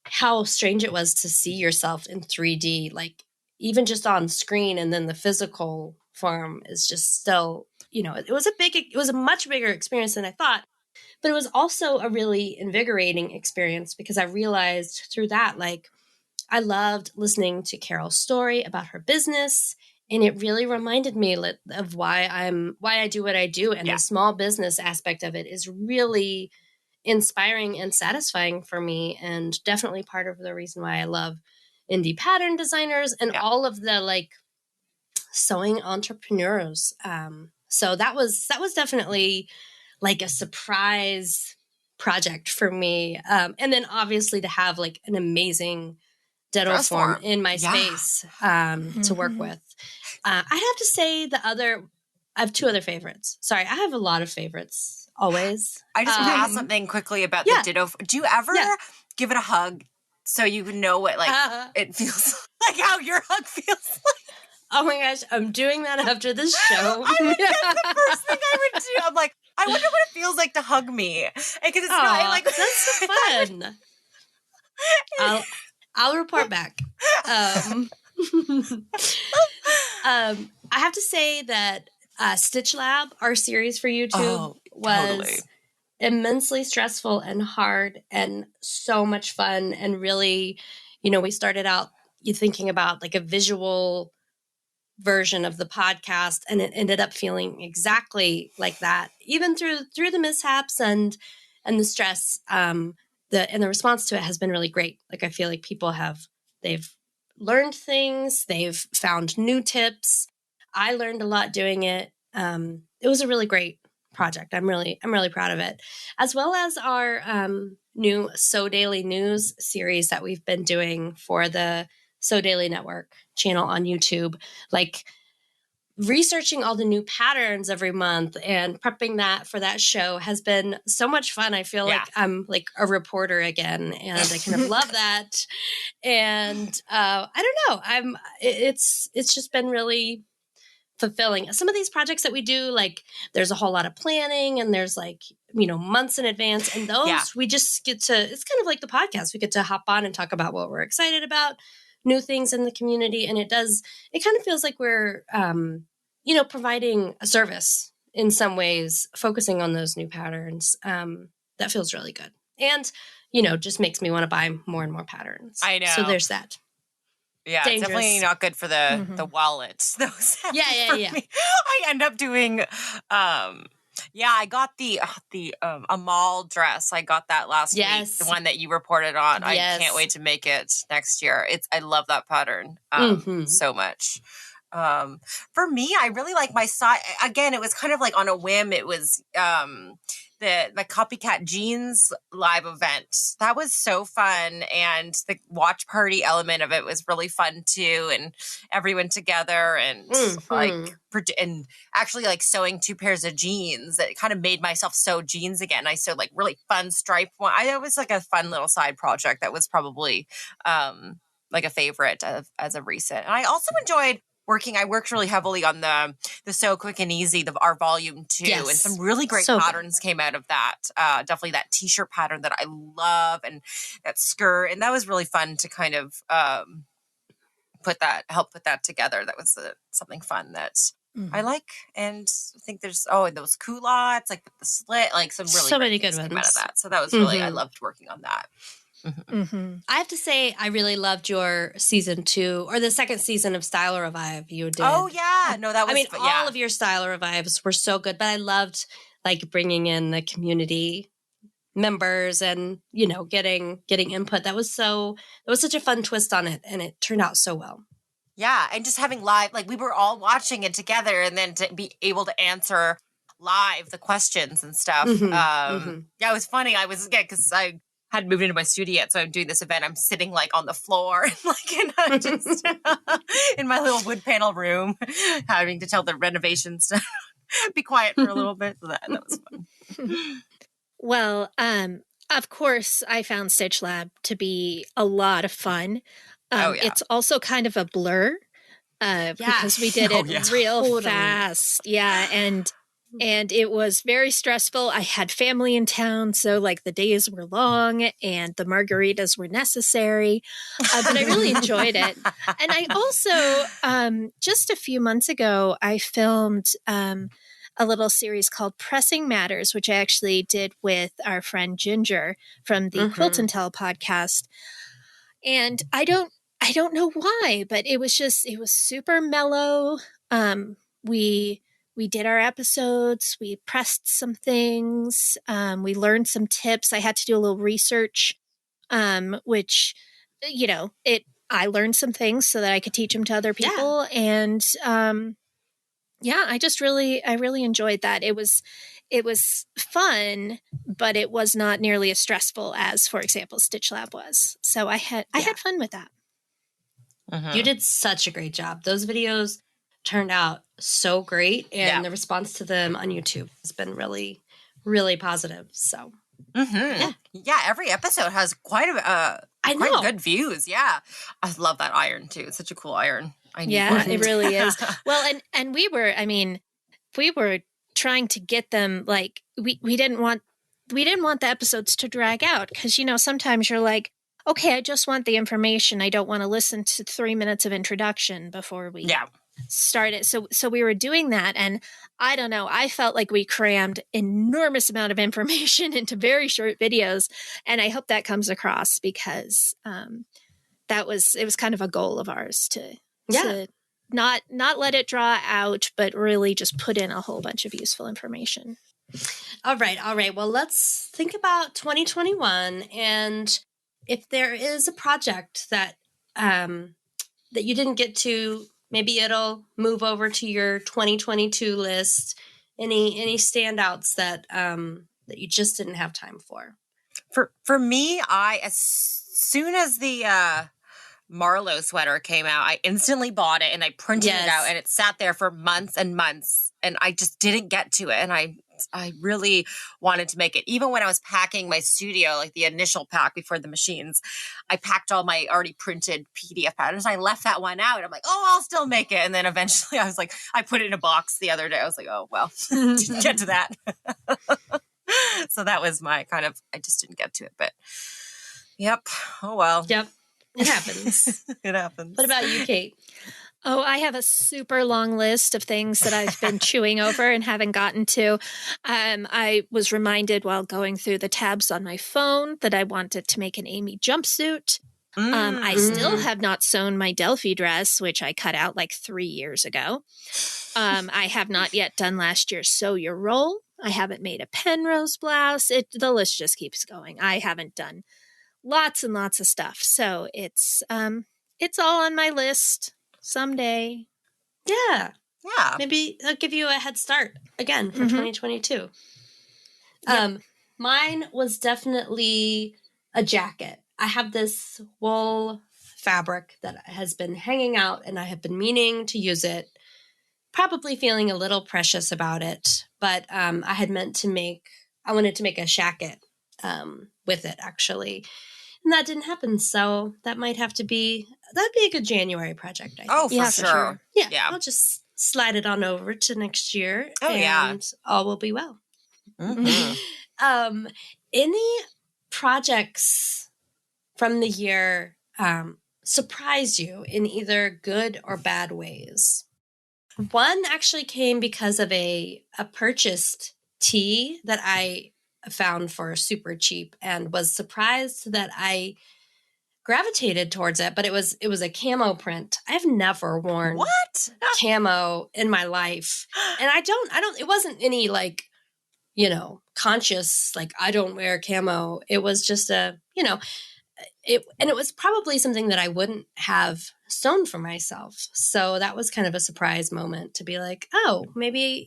how strange it was to see yourself in 3D, like even just on screen, and then the physical form is just still, it was a much bigger experience than I thought. But it was also a really invigorating experience because I realized through that, like, I loved listening to Carol's story about her business. And it really reminded me of why I do what I do. And the small business aspect of it is really inspiring and satisfying for me. And definitely part of the reason why I love indie pattern designers and all of the like sewing entrepreneurs. So that was definitely like a surprise project for me. And then obviously to have like an amazing Ditto Form in my space to work with. I'd have to say I have two other favorites. Sorry, I have a lot of favorites always. I just want to ask something quickly about the Ditto. Do you ever give it a hug so you know what like it feels like, how your hug feels like? Oh my gosh, I'm doing that after this show. That's the first thing I would do. I'm like, I wonder what it feels like to hug me. Because it's not like that's so fun. I'll report back. I have to say that Stitch Lab, our series for YouTube, was immensely stressful and hard and so much fun. And really, we started out thinking about like a visual version of the podcast, and it ended up feeling exactly like that, even through the mishaps and the stress. The response to it has been really great. Like I feel like people they've learned things, they've found new tips. I learned a lot doing it. It was a really great project. I'm really proud of it, as well as our new Sew Daily News series that we've been doing for the Sew Daily Network channel on YouTube. Like researching all the new patterns every month and prepping that for that show has been so much fun. I feel like I'm like a reporter again, and I kind of love that. And I don't know, it's just been really fulfilling. Some of these projects that we do, like there's a whole lot of planning and there's like, months in advance, and those we just get to, it's kind of like the podcast. We get to hop on and talk about what we're excited about, new things in the community. And it kind of feels like we're, providing a service in some ways, focusing on those new patterns. That feels really good. And, just makes me want to buy more and more patterns. I know. So there's that. Yeah, it's definitely not good for the wallet. Those Yeah. I end up doing, I got the Amal dress. I got that last week, the one that you reported on. Yes. I can't wait to make it next year. I love that pattern so much. For me, I really like my side. Again, it was kind of like on a whim. It was my Copycat Jeans live event. That was so fun. And the watch party element of it was really fun too. And everyone together and and actually like sewing 2 pairs of jeans. It kind of made myself sew jeans again. I sewed like really fun striped one. It was like a fun little side project that was probably like a favorite as of recent. And I also enjoyed I worked really heavily on the Sew Quick and Easy, our volume 2, and some really great patterns came out of that. Definitely that t-shirt pattern that I love, and that skirt, and that was really fun to kind of help put that together. That was something fun that I like, and I think there's those culottes, like with the slit, like some really many good ones came out of that. So that was really I loved working on that. I have to say, I really loved your season 2 or the second season of Style Revive you did. Oh yeah, no, that was. All of your Style Revives were so good, but I loved like bringing in the community members and getting input. That was such a fun twist on it, and it turned out so well. Yeah, and just having live, like we were all watching it together, and then to be able to answer live the questions and stuff. Yeah, it was funny. I was because hadn't moved into my studio yet, so I'm doing this event. I'm sitting like on the floor, just in my little wood panel room, having to tell the renovations to be quiet for a little bit. So that was fun. Well, of course, I found Stitch Lab to be a lot of fun. It's also kind of a blur because we did it real fast. Yeah, and it was very stressful. I had family in town, so like the days were long and the margaritas were necessary, but I really enjoyed it. And I also, just a few months ago, I filmed a little series called Pressing Matters, which I actually did with our friend Ginger from the Quilt and Tell podcast. And I don't know why, but it was super mellow. We did our episodes, we pressed some things, we learned some tips. I had to do a little research, which, I learned some things so that I could teach them to other people. Yeah. And, I really enjoyed that. It was fun, but it was not nearly as stressful as, for example, Stitch Lab was. So I had fun with that. You did such a great job. Those videos turned out so great, and the response to them on YouTube has been really, really positive. So, every episode has quite good views. Yeah, I love that iron too. It's such a cool iron. It really is. Well, and we were trying to get them like we didn't want the episodes to drag out because sometimes you're like, okay, I just want the information. I don't want to listen to 3 minutes of introduction before we start it. So we were doing that. And I don't know, I felt like we crammed enormous amount of information into very short videos. And I hope that comes across because it was kind of a goal of ours to not let it draw out, but really just put in a whole bunch of useful information. All right. Well, let's think about 2021 and if there is a project that that you didn't get to, maybe it'll move over to your 2022 list. Any standouts that that you just didn't have time for? For me, as soon as the Marlowe sweater came out, I instantly bought it and I printed it out, and it sat there for months and months, and I just didn't get to it. And I really wanted to make it. Even when I was packing my studio, like the initial pack before the machines, I packed all my already printed PDF patterns. I left that one out. I'm like, oh, I'll still make it. And then eventually I was like, I put it in a box the other day. I was like, oh, well, didn't get to that. So that was my I just didn't get to it. But yep. Oh, well. Yep. It happens. It happens. What about you, Kate? Oh, I have a super long list of things that I've been chewing over and haven't gotten to. I was reminded while going through the tabs on my phone that I wanted to make an Amy jumpsuit. I still have not sewn my Delphi dress, which I cut out like 3 years ago. I have not yet done last year's Sew Your Roll. I haven't made a Penrose blouse. The list just keeps going. I haven't done lots and lots of stuff. So it's all on my list. Someday. Yeah. Maybe I'll give you a head start again for 2022. Yep. Mine was definitely a jacket. I have this wool fabric that has been hanging out and I have been meaning to use it, probably feeling a little precious about it. But I wanted to make a shacket with it actually. And that didn't happen. So that'd be a good January project, I think. Oh, for sure. Yeah. I'll just slide it on over to next year. And all will be well. Mm-hmm. Any projects from the year surprise you in either good or bad ways? One actually came because of a purchased tee that I found for super cheap and was surprised that I gravitated towards it, but it was a camo print. I've never worn camo in my life. And it wasn't any conscious, I don't wear camo. It was just it was probably something that I wouldn't have sewn for myself. So that was kind of a surprise moment to be like, oh, maybe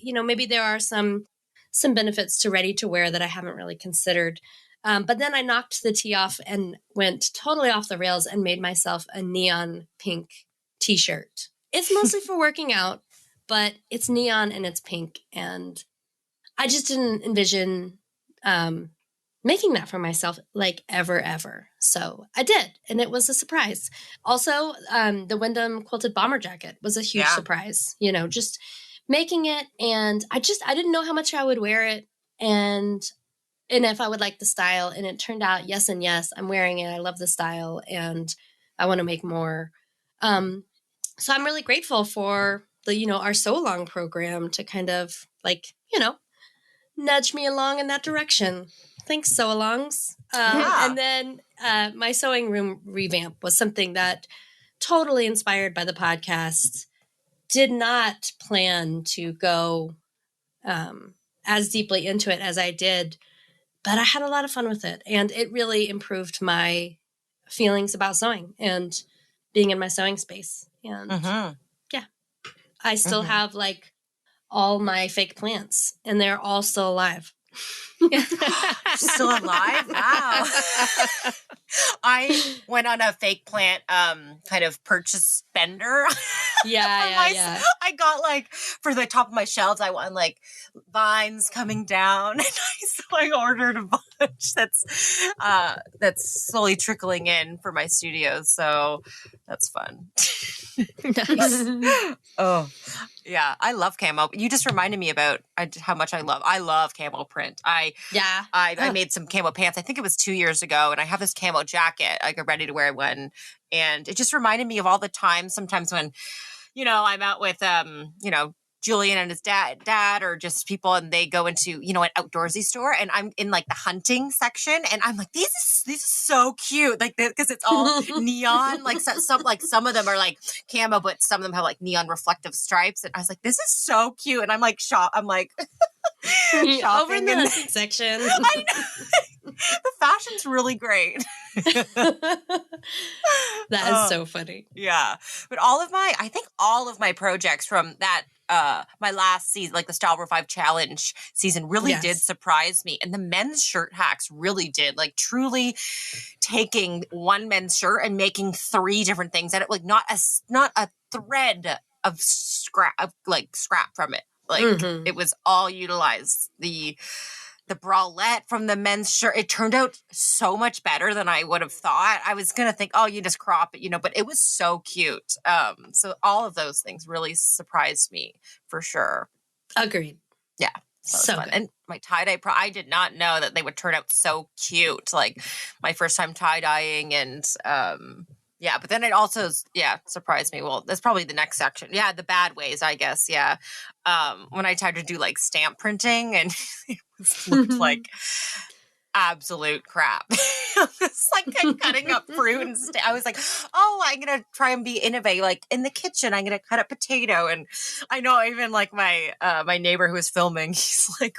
there are some benefits to ready to wear that I haven't really considered. But then I knocked the tea off and went totally off the rails and made myself a neon pink t-shirt. It's mostly for working out, but it's neon and it's pink. And I just didn't envision making that for myself like ever. So I did. And it was a surprise. Also, the Wyndham quilted bomber jacket was a huge surprise, just making it. And I didn't know how much I would wear it. And if I would like the style. And it turned out yes and yes. I'm wearing it. I love the style and I want to make more. So I'm really grateful for our Sew Along program to kind of nudge me along in that direction. Thanks, Sew Alongs. And then my sewing room revamp was something that totally inspired by the podcast. Did not plan to go as deeply into it as I did, but I had a lot of fun with it. And it really improved my feelings about sewing and being in my sewing space. And I still have all my fake plants and they're all still alive. Still alive? Wow. I went on a fake plant kind of purchase bender. Yeah. I got for the top of my shelves, I want vines coming down, and I ordered a bunch that's slowly trickling in for my studio. So that's fun. Nice. Oh, yeah. I love camo. You just reminded me about how much I love camo print. I made some camo pants. I think it was 2 years ago, and I have this camo jacket, a ready to wear one. And it just reminded me of all the times sometimes when, I'm out with, Julian and his dad, or just people, and they go into, an outdoorsy store, and I'm in the hunting section, and I'm like, these is so cute, because it's all neon, some of them are camo, but some of them have neon reflective stripes, and I was like, this is so cute, and I'm shopping over in the hunting section. I know. The fashion's really great. That is so funny. Yeah. But I think all of my projects from that, my last season, the Style Revive Challenge season, really did surprise me. And the men's shirt hacks really did, truly taking one men's shirt and making 3 different things at it, not a thread of scrap from it. It was all utilized. The bralette from the men's shirt, it turned out so much better than I would have thought. I was going to think, you just crop it, but it was so cute. So all of those things really surprised me for sure. Agreed. Yeah. So fun. And my tie-dye, I did not know that they would turn out so cute. My first time tie-dyeing, and but then it also, surprised me. Well, that's probably the next section. Yeah, the bad ways, I guess. Yeah. When I tried to do stamp printing, and it looked like absolute crap. It's I'm cutting up fruit, and I was I'm going to try and be innovative. In the kitchen, I'm going to cut a potato. And I know even my neighbor who was filming, he's he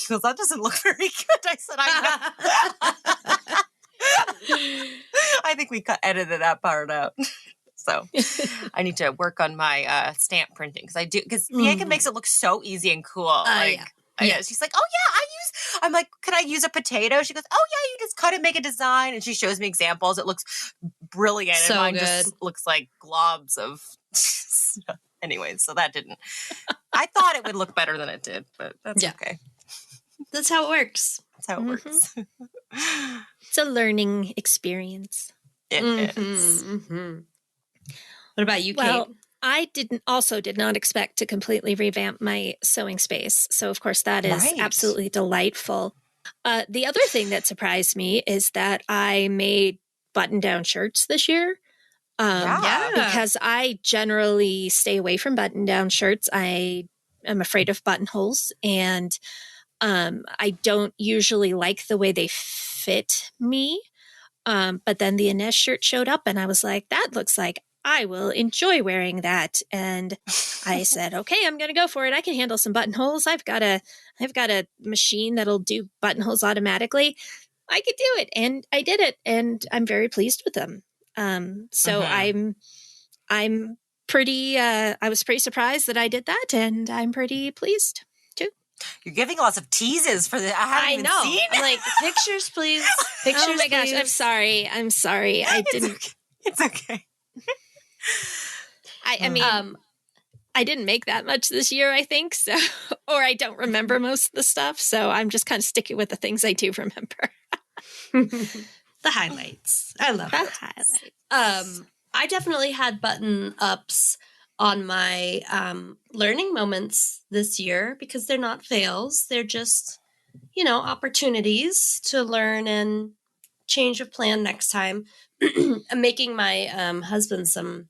goes, that doesn't look very good. I said, I know. I think we edited that part out. So I need to work on my stamp printing, because Bianca makes it look so easy and cool. She's like, I'm like, could I use a potato? She goes, you just cut it, make a design. And she shows me examples. It looks brilliant. So and mine good. Just looks like globs of stuff. Anyways, so that didn't. I thought it would look better than it did, but that's okay. That's how it works. That's how it works. It's a learning experience. It is. Mm-hmm. What about you, Kate? Well, I did not expect to completely revamp my sewing space. So, of course, that is absolutely delightful. The other thing that surprised me is that I made button-down shirts this year. Because I generally stay away from button-down shirts. I am afraid of buttonholes, and I don't usually like the way they fit me. But then the Ines shirt showed up, and I was like, that looks like I will enjoy wearing that. And I said, okay, I'm going to go for it. I can handle some buttonholes. I've got a machine that'll do buttonholes automatically. I could do it. And I did it. And I'm very pleased with them. So I'm pretty, I was pretty surprised that I did that, and I'm pretty pleased too. You're giving lots of teases for the. I haven't even know. seen. I'm like, pictures, please. Pictures, Oh my gosh, please. I'm sorry. I didn't. It's okay. I mean, I didn't make that much this year, I think, so, or I don't remember most of the stuff, so I'm just kind of sticking with the things I do remember. The highlights. I love The it. highlights. I definitely had button ups on my learning moments this year because they're not fails. They're just, opportunities to learn and change of plan next time. I'm making my husband some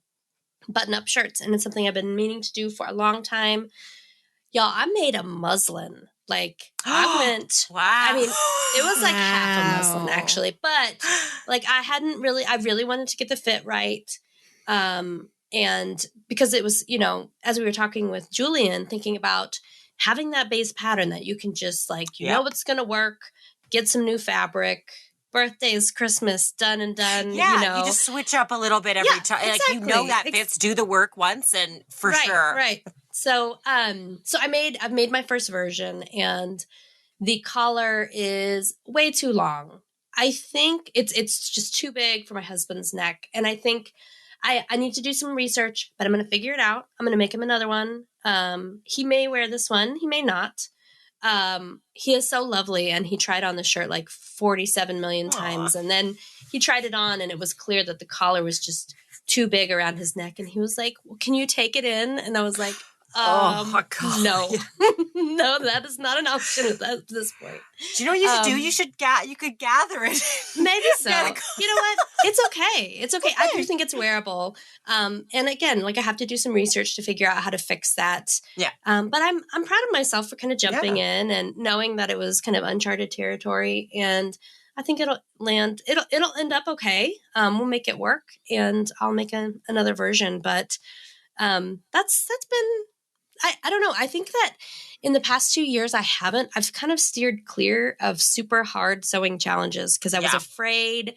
button-up shirts, and it's something I've been meaning to do for a long time. Y'all, I made a muslin. Like, I went... Wow. I mean, it was like half a muslin, Wow. actually. But, like, I really wanted to get the fit right. And because it was, as we were talking with Julian, thinking about having that base pattern that you can just, like, know what's going to work, get some new fabric... Birthdays, Christmas, done and done. Yeah, you just switch up a little bit every time. Exactly. Like, that fits, do the work once and for sure. Right. So I've made my first version, and the collar is way too long. I think it's just too big for my husband's neck. And I think I need to do some research, but I'm going to figure it out. I'm going to make him another one. He may wear this one. He may not. He is so lovely, and he tried on the shirt like 47 million times. And then he tried it on, and it was clear that the collar was just too big around his neck. And he was like, well, can you take it in? And I was like, my God. no, no, that is not an option at this point. Do you know what you should do? You could gather it. Maybe so. You know what? It's okay. It's okay. I do think it's wearable. And again, like, I have to do some research to figure out how to fix that. Yeah. But I'm proud of myself for kind of jumping in and knowing that it was kind of uncharted territory. And I think it'll end up okay. We'll make it work, and I'll make another version. But that's been, I don't know. I think that in the past 2 years, I've kind of steered clear of super hard sewing challenges because I was afraid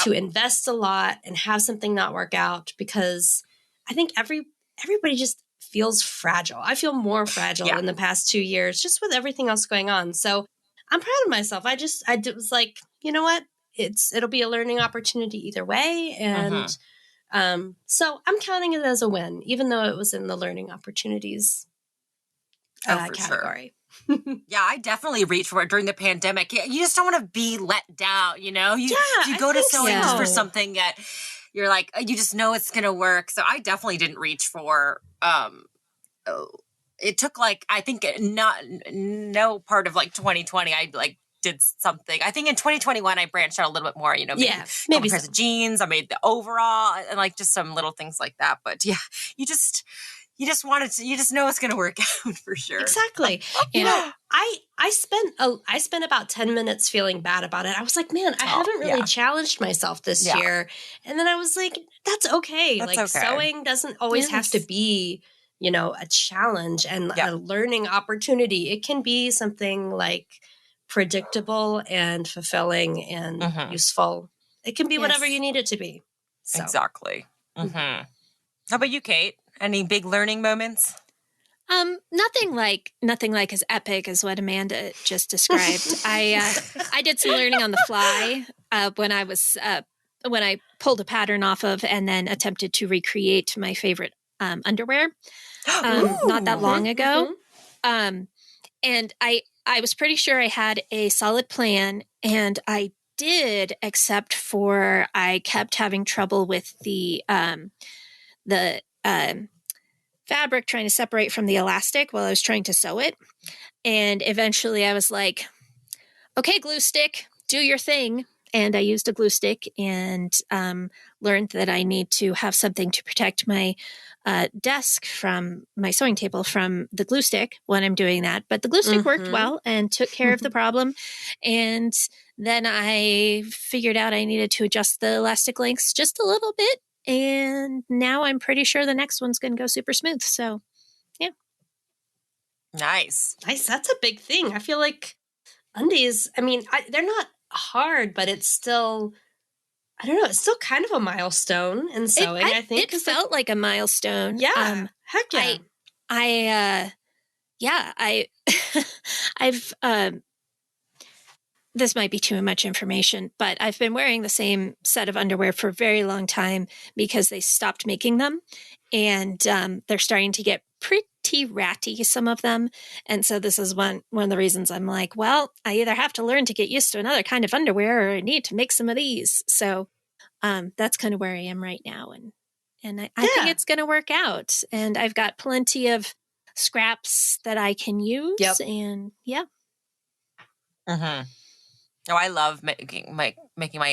to invest a lot and have something not work out, because I think everybody just feels fragile. I feel more fragile in the past 2 years, just with everything else going on. So I'm proud of myself. I was like, you know what? It'll be a learning opportunity either way. And so I'm counting it as a win, even though it was in the learning opportunities category. Sure. Yeah, I definitely reached for it during the pandemic. Yeah, you just don't want to be let down, You go to sewing just for something that you're like, you just know it's going to work. So I definitely didn't reach for, it took I think no part of 2020, I did something. I think in 2021 I branched out a little bit more, maybe pairs of jeans. I made the overall and just some little things like that. But yeah, you just know it's going to work out for sure. Exactly. I spent about 10 minutes feeling bad about it. I was like, man, I haven't really challenged myself this year. And then I was like, that's okay. Okay. Sewing doesn't always have to be, a challenge and a learning opportunity. It can be something predictable and fulfilling and useful. It can be whatever you need it to be. So. Exactly. Mm-hmm. How about you, Kate? Any big learning moments? Nothing like as epic as what Amanda just described. I did some learning on the fly when I pulled a pattern off of and then attempted to recreate my favorite underwear not that long ago. And I was pretty sure I had a solid plan, and I did, except for I kept having trouble with the fabric trying to separate from the elastic while I was trying to sew it. And eventually I was like, okay, glue stick, do your thing. And I used a glue stick and learned that I need to have something to protect my desk from my sewing table from the glue stick when I'm doing that. But the glue stick worked well and took care of the problem. And then I figured out I needed to adjust the elastic lengths just a little bit. And now I'm pretty sure the next one's going to go super smooth. So, yeah. Nice. That's a big thing. I feel like undies, they're not hard, but it's still, I don't know, it's still kind of a milestone in sewing, I think. It felt like a milestone. Yeah. Heck yeah. yeah, I've, this might be too much information, but I've been wearing the same set of underwear for a very long time because they stopped making them. And they're starting to get pretty ratty, some of them. And so this is one of the reasons I'm like, well, I either have to learn to get used to another kind of underwear or I need to make some of these. So that's kind of where I am right now. And I think it's going to work out. And I've got plenty of scraps that I can use. Yep. And yeah. Mm-hmm. Oh, I love making my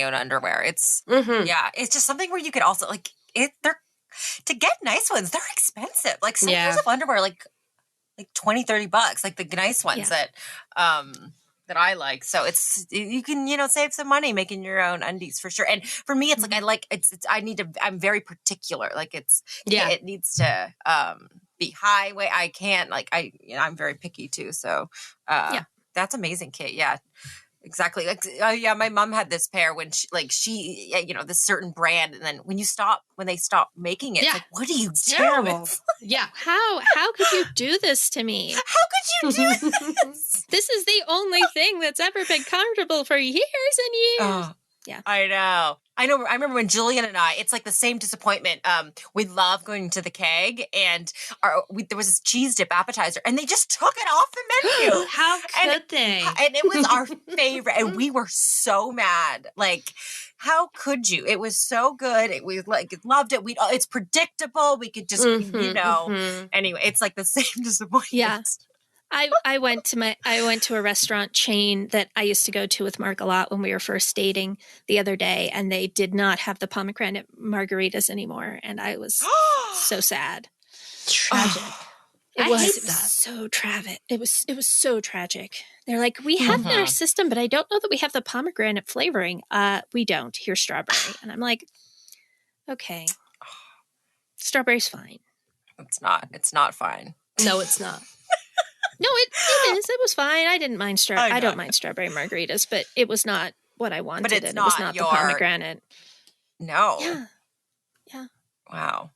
own underwear. It's it's just something where you could also they're to get nice ones, they're expensive. Like some pairs of underwear, like $20-$30, like the nice ones that I like. So it's, you can, save some money making your own undies for sure. And for me, it's I'm very particular. Like it needs to be high way. I can't I'm very picky too. So that's amazing, Kate. Yeah. Exactly. My mom had this pair when she this certain brand, and then when they stop making it, it's like, what do you do? Terrible. Yeah. How could you do this to me? How could you do this? This is the only thing that's ever been comfortable for years and years. Oh, yeah. I know. I remember when Julian and I, it's like the same disappointment. We love going to the keg, and there was this cheese dip appetizer, and they just took it off the menu. How could they? And it was our favorite, and we were so mad. Like, how could you? It was so good. We loved it. It's predictable. We could just, Anyway, it's like the same disappointment. Yeah. I went to a restaurant chain that I used to go to with Mark a lot when we were first dating the other day, and they did not have the pomegranate margaritas anymore, and I was so sad. Tragic. It was so tragic. It was so tragic. They're like, we have it in our system, but I don't know that we have the pomegranate flavoring. We don't. Here's strawberry, and I'm like, okay, strawberry's fine. It's not. It's not fine. No, it's not. No, it is. It was fine. I didn't mind I don't mind strawberry margaritas, but it was not what I wanted. But it's and it was not the pomegranate. No. Yeah. Wow.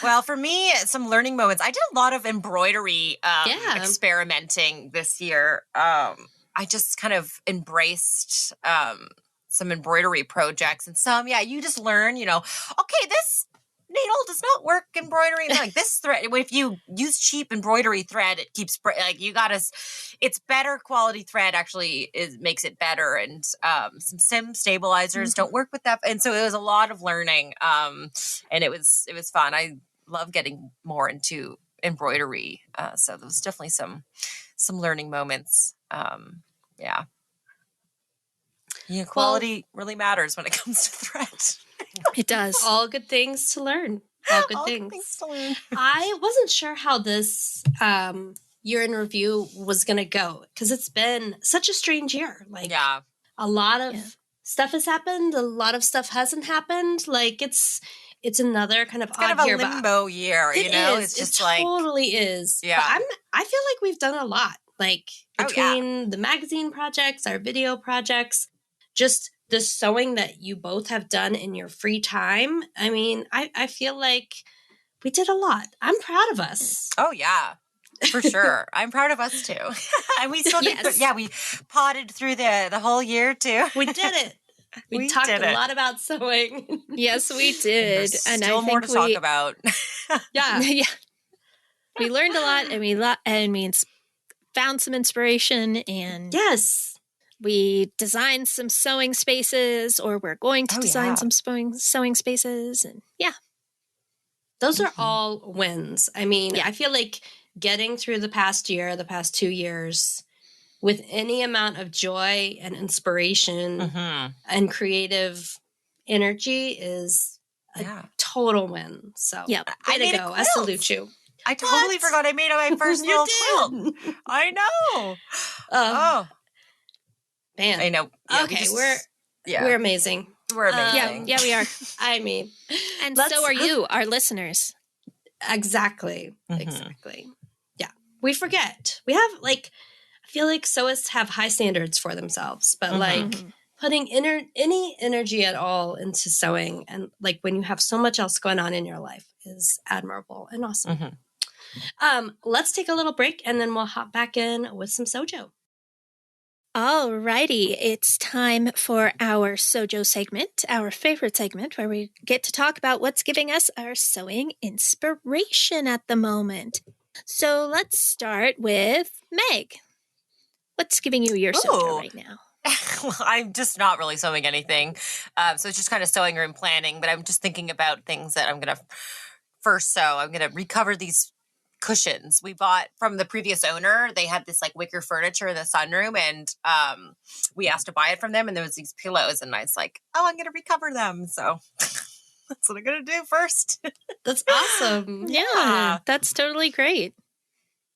Well, for me, some learning moments. I did a lot of embroidery experimenting this year. I just kind of embraced some embroidery projects, and you just learn, okay, this needle does not work embroidery. Like this thread, if you use cheap embroidery thread, it keeps it's better quality thread actually makes it better. And some stabilizers don't work with that. And so it was a lot of learning. And it was fun. I love getting more into embroidery. So there was definitely some learning moments. Quality really matters when it comes to thread. It does. All good things to learn. All good things to learn. I wasn't sure how this year in review was going to go because it's been such a strange year. A lot of stuff has happened. A lot of stuff hasn't happened. It's another kind of odd year. Kind of a limbo year, It's just totally is. Yeah. But I feel like we've done a lot. Between the magazine projects, our video projects, just the sewing that you both have done in your free time. I mean, I feel like we did a lot. I'm proud of us. Oh, yeah, for sure. I'm proud of us, too. And we still we potted through the whole year, too. We did it. We talked a lot about sewing. Yes, we did. And still more to talk about. Yeah. We learned a lot, and we found some inspiration, and we designed some sewing spaces, or we're going to design some sewing spaces. And those are all wins. I mean, I feel like getting through the past 2 years with any amount of joy and inspiration and creative energy is a total win. So way to go. I salute you. I totally forgot I made my first little quilt. I know. Man. I know. Yeah, okay, we're amazing. We're amazing. Yeah, we are. I mean. And so are you, our listeners. Exactly. Exactly. Yeah. We forget. We have, I feel like sewists have high standards for themselves, but putting any energy at all into sewing and when you have so much else going on in your life is admirable and awesome. Let's take a little break and then we'll hop back in with some Sewjo. Alrighty, it's time for our Sewjo segment, our favorite segment, where we get to talk about what's giving us our sewing inspiration at the moment. So let's start with Meg. What's giving you your Sewjo right now? Well, I'm just not really sewing anything. So it's just kind of sewing room planning, but I'm just thinking about things that I'm going to first sew. I'm going to recover these cushions we bought from the previous owner. They had this like wicker furniture in the sunroom, and we asked to buy it from them, and there was these pillows, and I was like, oh, I'm going to recover them. So that's what I'm going to do first. That's awesome. Yeah, that's totally great.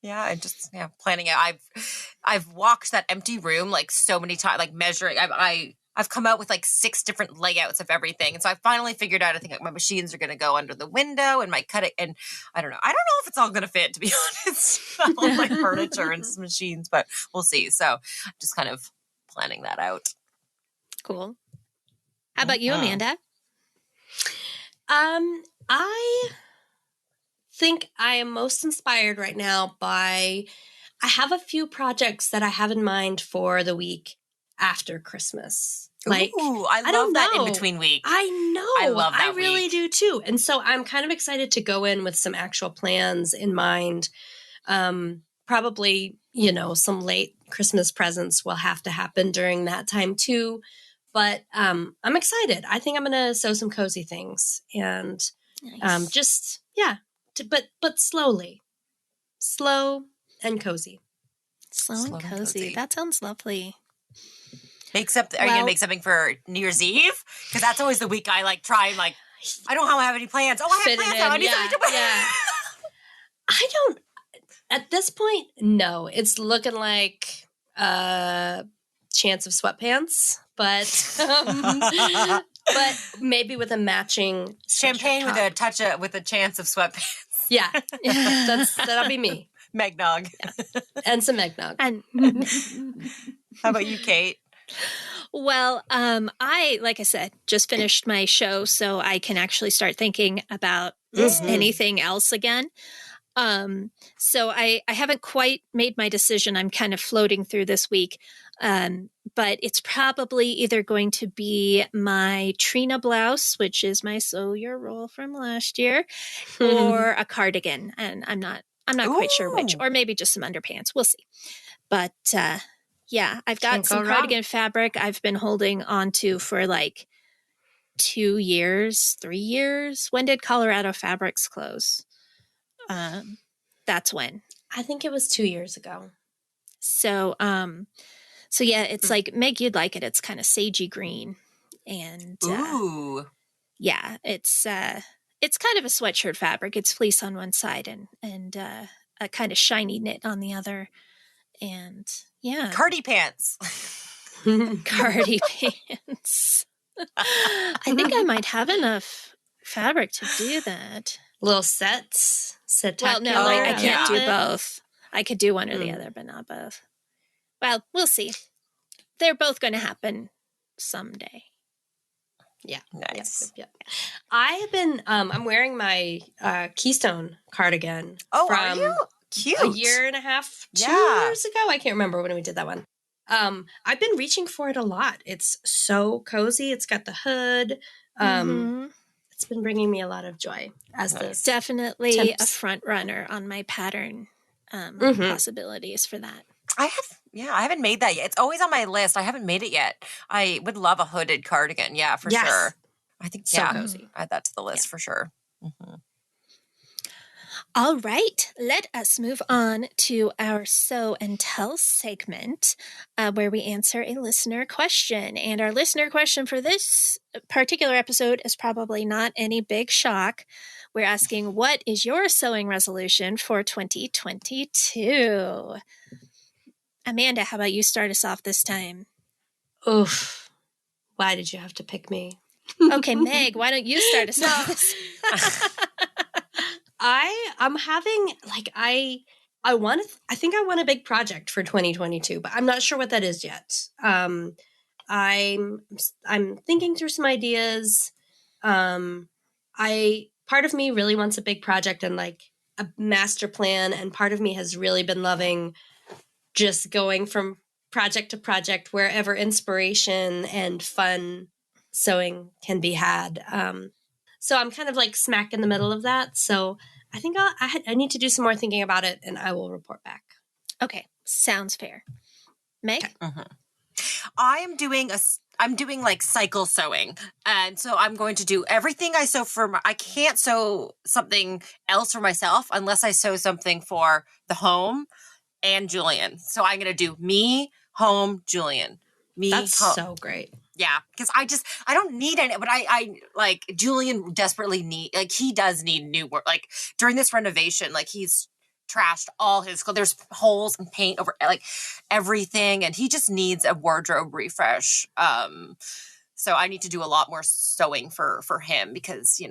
Yeah, I just planning it. I've walked that empty room like so many times, like measuring. I've come out with like 6 different layouts of everything, and so I finally figured out. I think my machines are going to go under the window, and my cut it. And I don't know if it's all going to fit, to be honest. All my furniture and some machines, but we'll see. So I'm just kind of planning that out. Cool. How about you, Amanda? I think I am most inspired right now by, I have a few projects that I have in mind for the week after Christmas. Like, ooh, I love that in between week. I know. I love that I really do too. And so I'm kind of excited to go in with some actual plans in mind. Probably, some late Christmas presents will have to happen during that time too. But I'm excited. I think I'm going to sew some cozy things and Nice. but slowly. Slow and cozy. Slow and cozy. That sounds lovely. Are you going to make something for New Year's Eve? Because that's always the week I try and like, I don't have any plans. Oh, I have plans now. I need something to wear. Yeah. I don't, at this point, no. It's looking like chance of sweatpants, but maybe with a matching champagne with a chance of sweatpants. Yeah. That'll be me. Megnog. Yeah. And some eggnog. And how about you, Kate? Well, I, like I said, just finished my show, so I can actually start thinking about anything else again. So I haven't quite made my decision. I'm kind of floating through this week. But it's probably either going to be my Trina blouse, which is my Sew Your Roll from last year, or a cardigan. And I'm not quite sure which, or maybe just some underpants. We'll see. But, I've got some cardigan fabric I've been holding on to for like 2 years, 3 years. When did Colorado Fabrics close? That's when. I think it was 2 years ago. So it's like, Meg, you'd like it. It's kind of sagey green. And it's kind of a sweatshirt fabric. It's fleece on one side and a kind of shiny knit on the other. And Cardi pants. Cardi pants. I think I might have enough fabric to do that. Little sets. Well, no, I can't do both. I could do one or the other, but not both. Well, we'll see. They're both going to happen someday. Yeah. Nice. Yep. I have been, I'm wearing my Keystone cardigan. Oh, are you? Cute. A year and a half, 2 years ago. I can't remember when we did that one. I've been reaching for it a lot. It's so cozy. It's got the hood. It's been bringing me a lot of joy. Definitely a front runner on my pattern possibilities for that. I haven't made that yet. It's always on my list. I haven't made it yet. I would love a hooded cardigan. Yeah, for sure. I think so cozy. Add that to the list for sure. Mm-hmm. All right, let us move on to our Sew and Tell segment where we answer a listener question. And our listener question for this particular episode is probably not any big shock. We're asking, what is your sewing resolution for 2022? Amanda, how about you start us off this time? Oof. Why did you have to pick me? Okay, Meg, why don't you start us off this? I'm having I think I want a big project for 2022, but I'm not sure what that is yet. I'm thinking through some ideas. Part of me really wants a big project and a master plan, and part of me has really been loving just going from project to project wherever inspiration and fun sewing can be had. So I'm kind of like smack in the middle of that. So I think I need to do some more thinking about it, and I will report back. Okay, sounds fair. Meg? Okay. I'm doing like cycle sewing. And so I'm going to do everything I sew I can't sew something else for myself unless I sew something for the home and Julian. So I'm going to do me, home, Julian. Me, That's home. so great. Yeah, because I don't need any, but I like Julian desperately he does need new work. Like during this renovation, like he's trashed all his clothes. There's holes and paint over like everything, and he just needs a wardrobe refresh. So I need to do a lot more sewing for him because he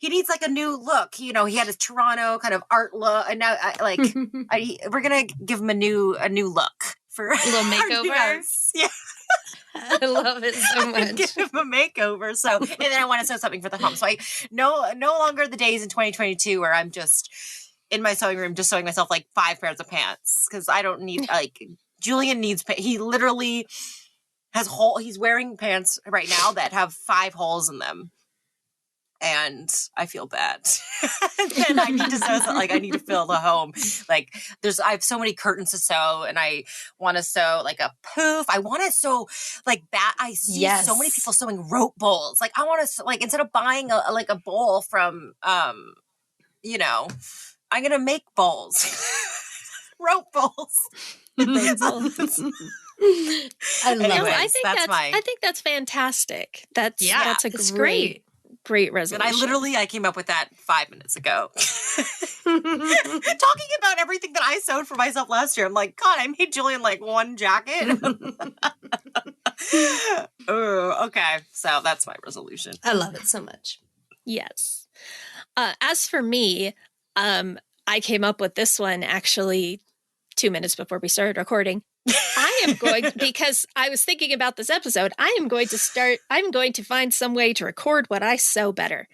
needs like a new look. He had his Toronto kind of art look, and now we're gonna give him a new look for a little makeover. Yeah. I love it so much. Give him a makeover. So, and then I want to sew something for the home. So I no longer the days in 2022 where I'm just in my sewing room just sewing myself like 5 pairs of pants because I don't need Julian needs. He literally has he's wearing pants right now that have 5 holes in them. And I feel bad. And I need to sew I need to fill the home. Like I have so many curtains to sew, and I want to sew like a poof. I want to sew like that. I see so many people sewing rope bowls. Like I want to instead of buying a bowl from I'm gonna make bowls, rope bowls. I love Anyways, it. I think that's fantastic. That's a great resolution. And I came up with that 5 minutes ago. Talking about everything that I sewed for myself last year. I'm like, God, I made Julian like one jacket. Okay. So that's my resolution. I love it so much. Yes. As for me, I came up with this one actually 2 minutes before we started recording. I am going, because I was thinking about this episode, I'm going to find some way to record what I sew better.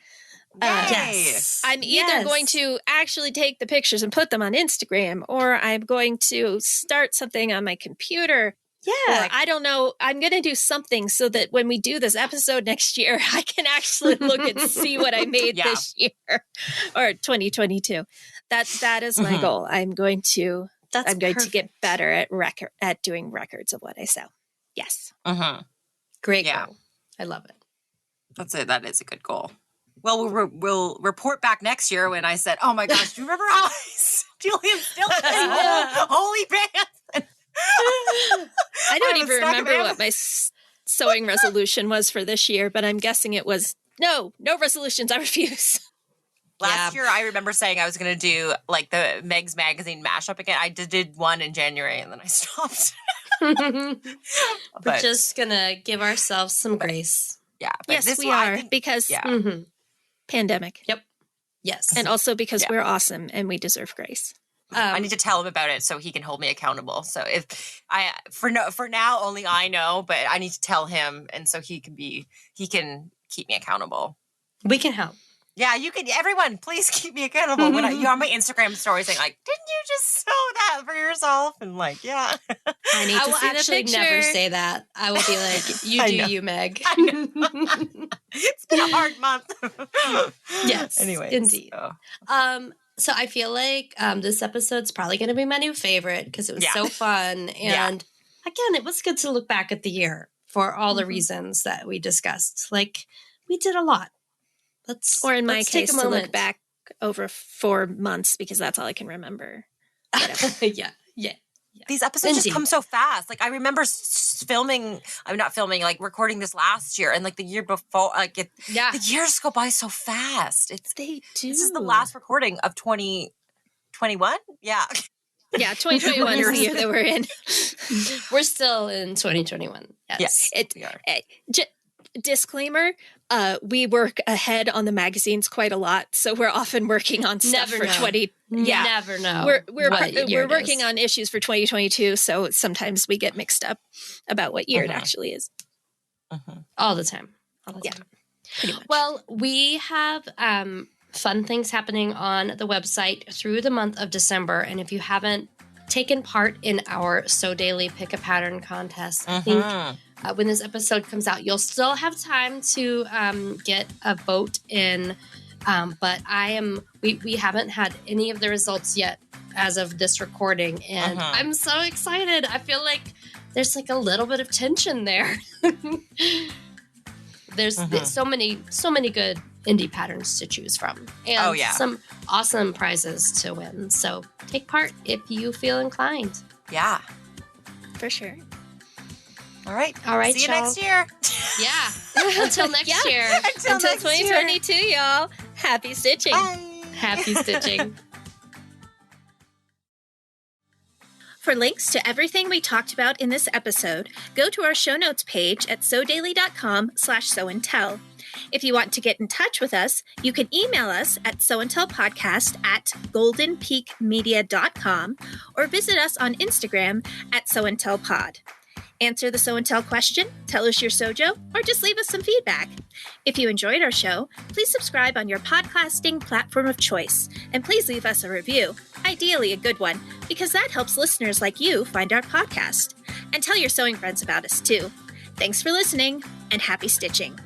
Yes. I'm either going to actually take the pictures and put them on Instagram, or I'm going to start something on my computer. Yeah. Or I don't know. I'm going to do something so that when we do this episode next year, I can actually look and see what I made this year or 2022. That is my goal. I'm going to get better at doing records of what I sew. Yes. Great goal. I love it. That's it. That is a good goal. Well, we'll report back next year when I said, "Oh my gosh, do you remember how Julian still has holy pants?" I don't even remember what my sewing resolution was for this year, but I'm guessing it was no resolutions. I refuse. Last year, I remember saying I was going to do like the Meg's Magazine mashup again. I did one in January and then I stopped. We're just going to give ourselves some grace. Yeah. Yes, we are because pandemic. Yep. Yes. And also because we're awesome and we deserve grace. I need to tell him about it so he can hold me accountable. So if for now, only I know, but I need to tell him. And so he can keep me accountable. We can help. Yeah, you can. Everyone, please keep me accountable. When you're on my Instagram story saying like, "Didn't you just sew that for yourself?" And like, yeah, I need to will see actually the picture. Never say that. I will be like, "You do you, Meg." I know. It's been a hard month. Yes, anyway, indeed. So I feel like this episode's probably going to be my new favorite because it was so fun, and again, it was good to look back at the year for all the reasons that we discussed. Like we did a lot. Or in my case, to look back over 4 months because that's all I can remember. Yeah. These episodes just come so fast. Like I remember recording this last year and like the year before. Like the years go by so fast. They do. This is the last recording of 2021. Yeah. Yeah, 2021 is the year that we're in. We're still in 2021. Yes, we are. Disclaimer, we work ahead on the magazines quite a lot, so we're often working on stuff for 20. Yeah, never know. We're working on issues for 2022, so sometimes we get mixed up about what year it actually is. All the time. Yeah, pretty much. Well, we have fun things happening on the website through the month of December. And if you haven't taken part in our Sew Daily Pick a Pattern contest, I think when this episode comes out, you'll still have time to get a vote in. But we haven't had any of the results yet as of this recording. And I'm so excited. I feel like there's like a little bit of tension there. There's so many good indie patterns to choose from. And some awesome prizes to win. So take part if you feel inclined. Yeah. For sure. All right. See you y'all. next year. Yeah. Until next year. Until 2022, y'all. Happy stitching. Bye. Happy stitching. For links to everything we talked about in this episode, go to our show notes page at sewdaily.com/sewandtell. If you want to get in touch with us, you can email us at sewandtellpodcast@goldenpeakmedia.com or visit us on Instagram at sewandtellpod. Answer the Sew and Tell question, tell us your Sewjo, or just leave us some feedback. If you enjoyed our show, please subscribe on your podcasting platform of choice, and please leave us a review, ideally a good one, because that helps listeners like you find our podcast. And tell your sewing friends about us too. Thanks for listening, and happy stitching.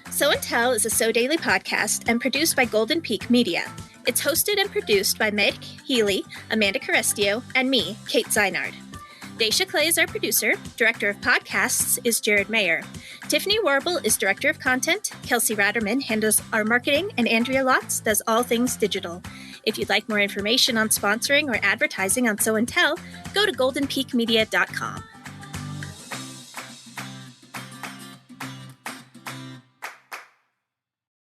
Sew and Tell is a Sew Daily podcast and produced by Golden Peak Media. It's hosted and produced by Meg Healy, Amanda Carestio, and me, Kate Zaynard. Daisha Clay is our producer. Director of podcasts is Jared Mayer. Tiffany Warble is Director of Content. Kelsey Ratterman handles our marketing, and Andrea Lotz does all things digital. If you'd like more information on sponsoring or advertising on Sew and Tell, go to goldenpeakmedia.com.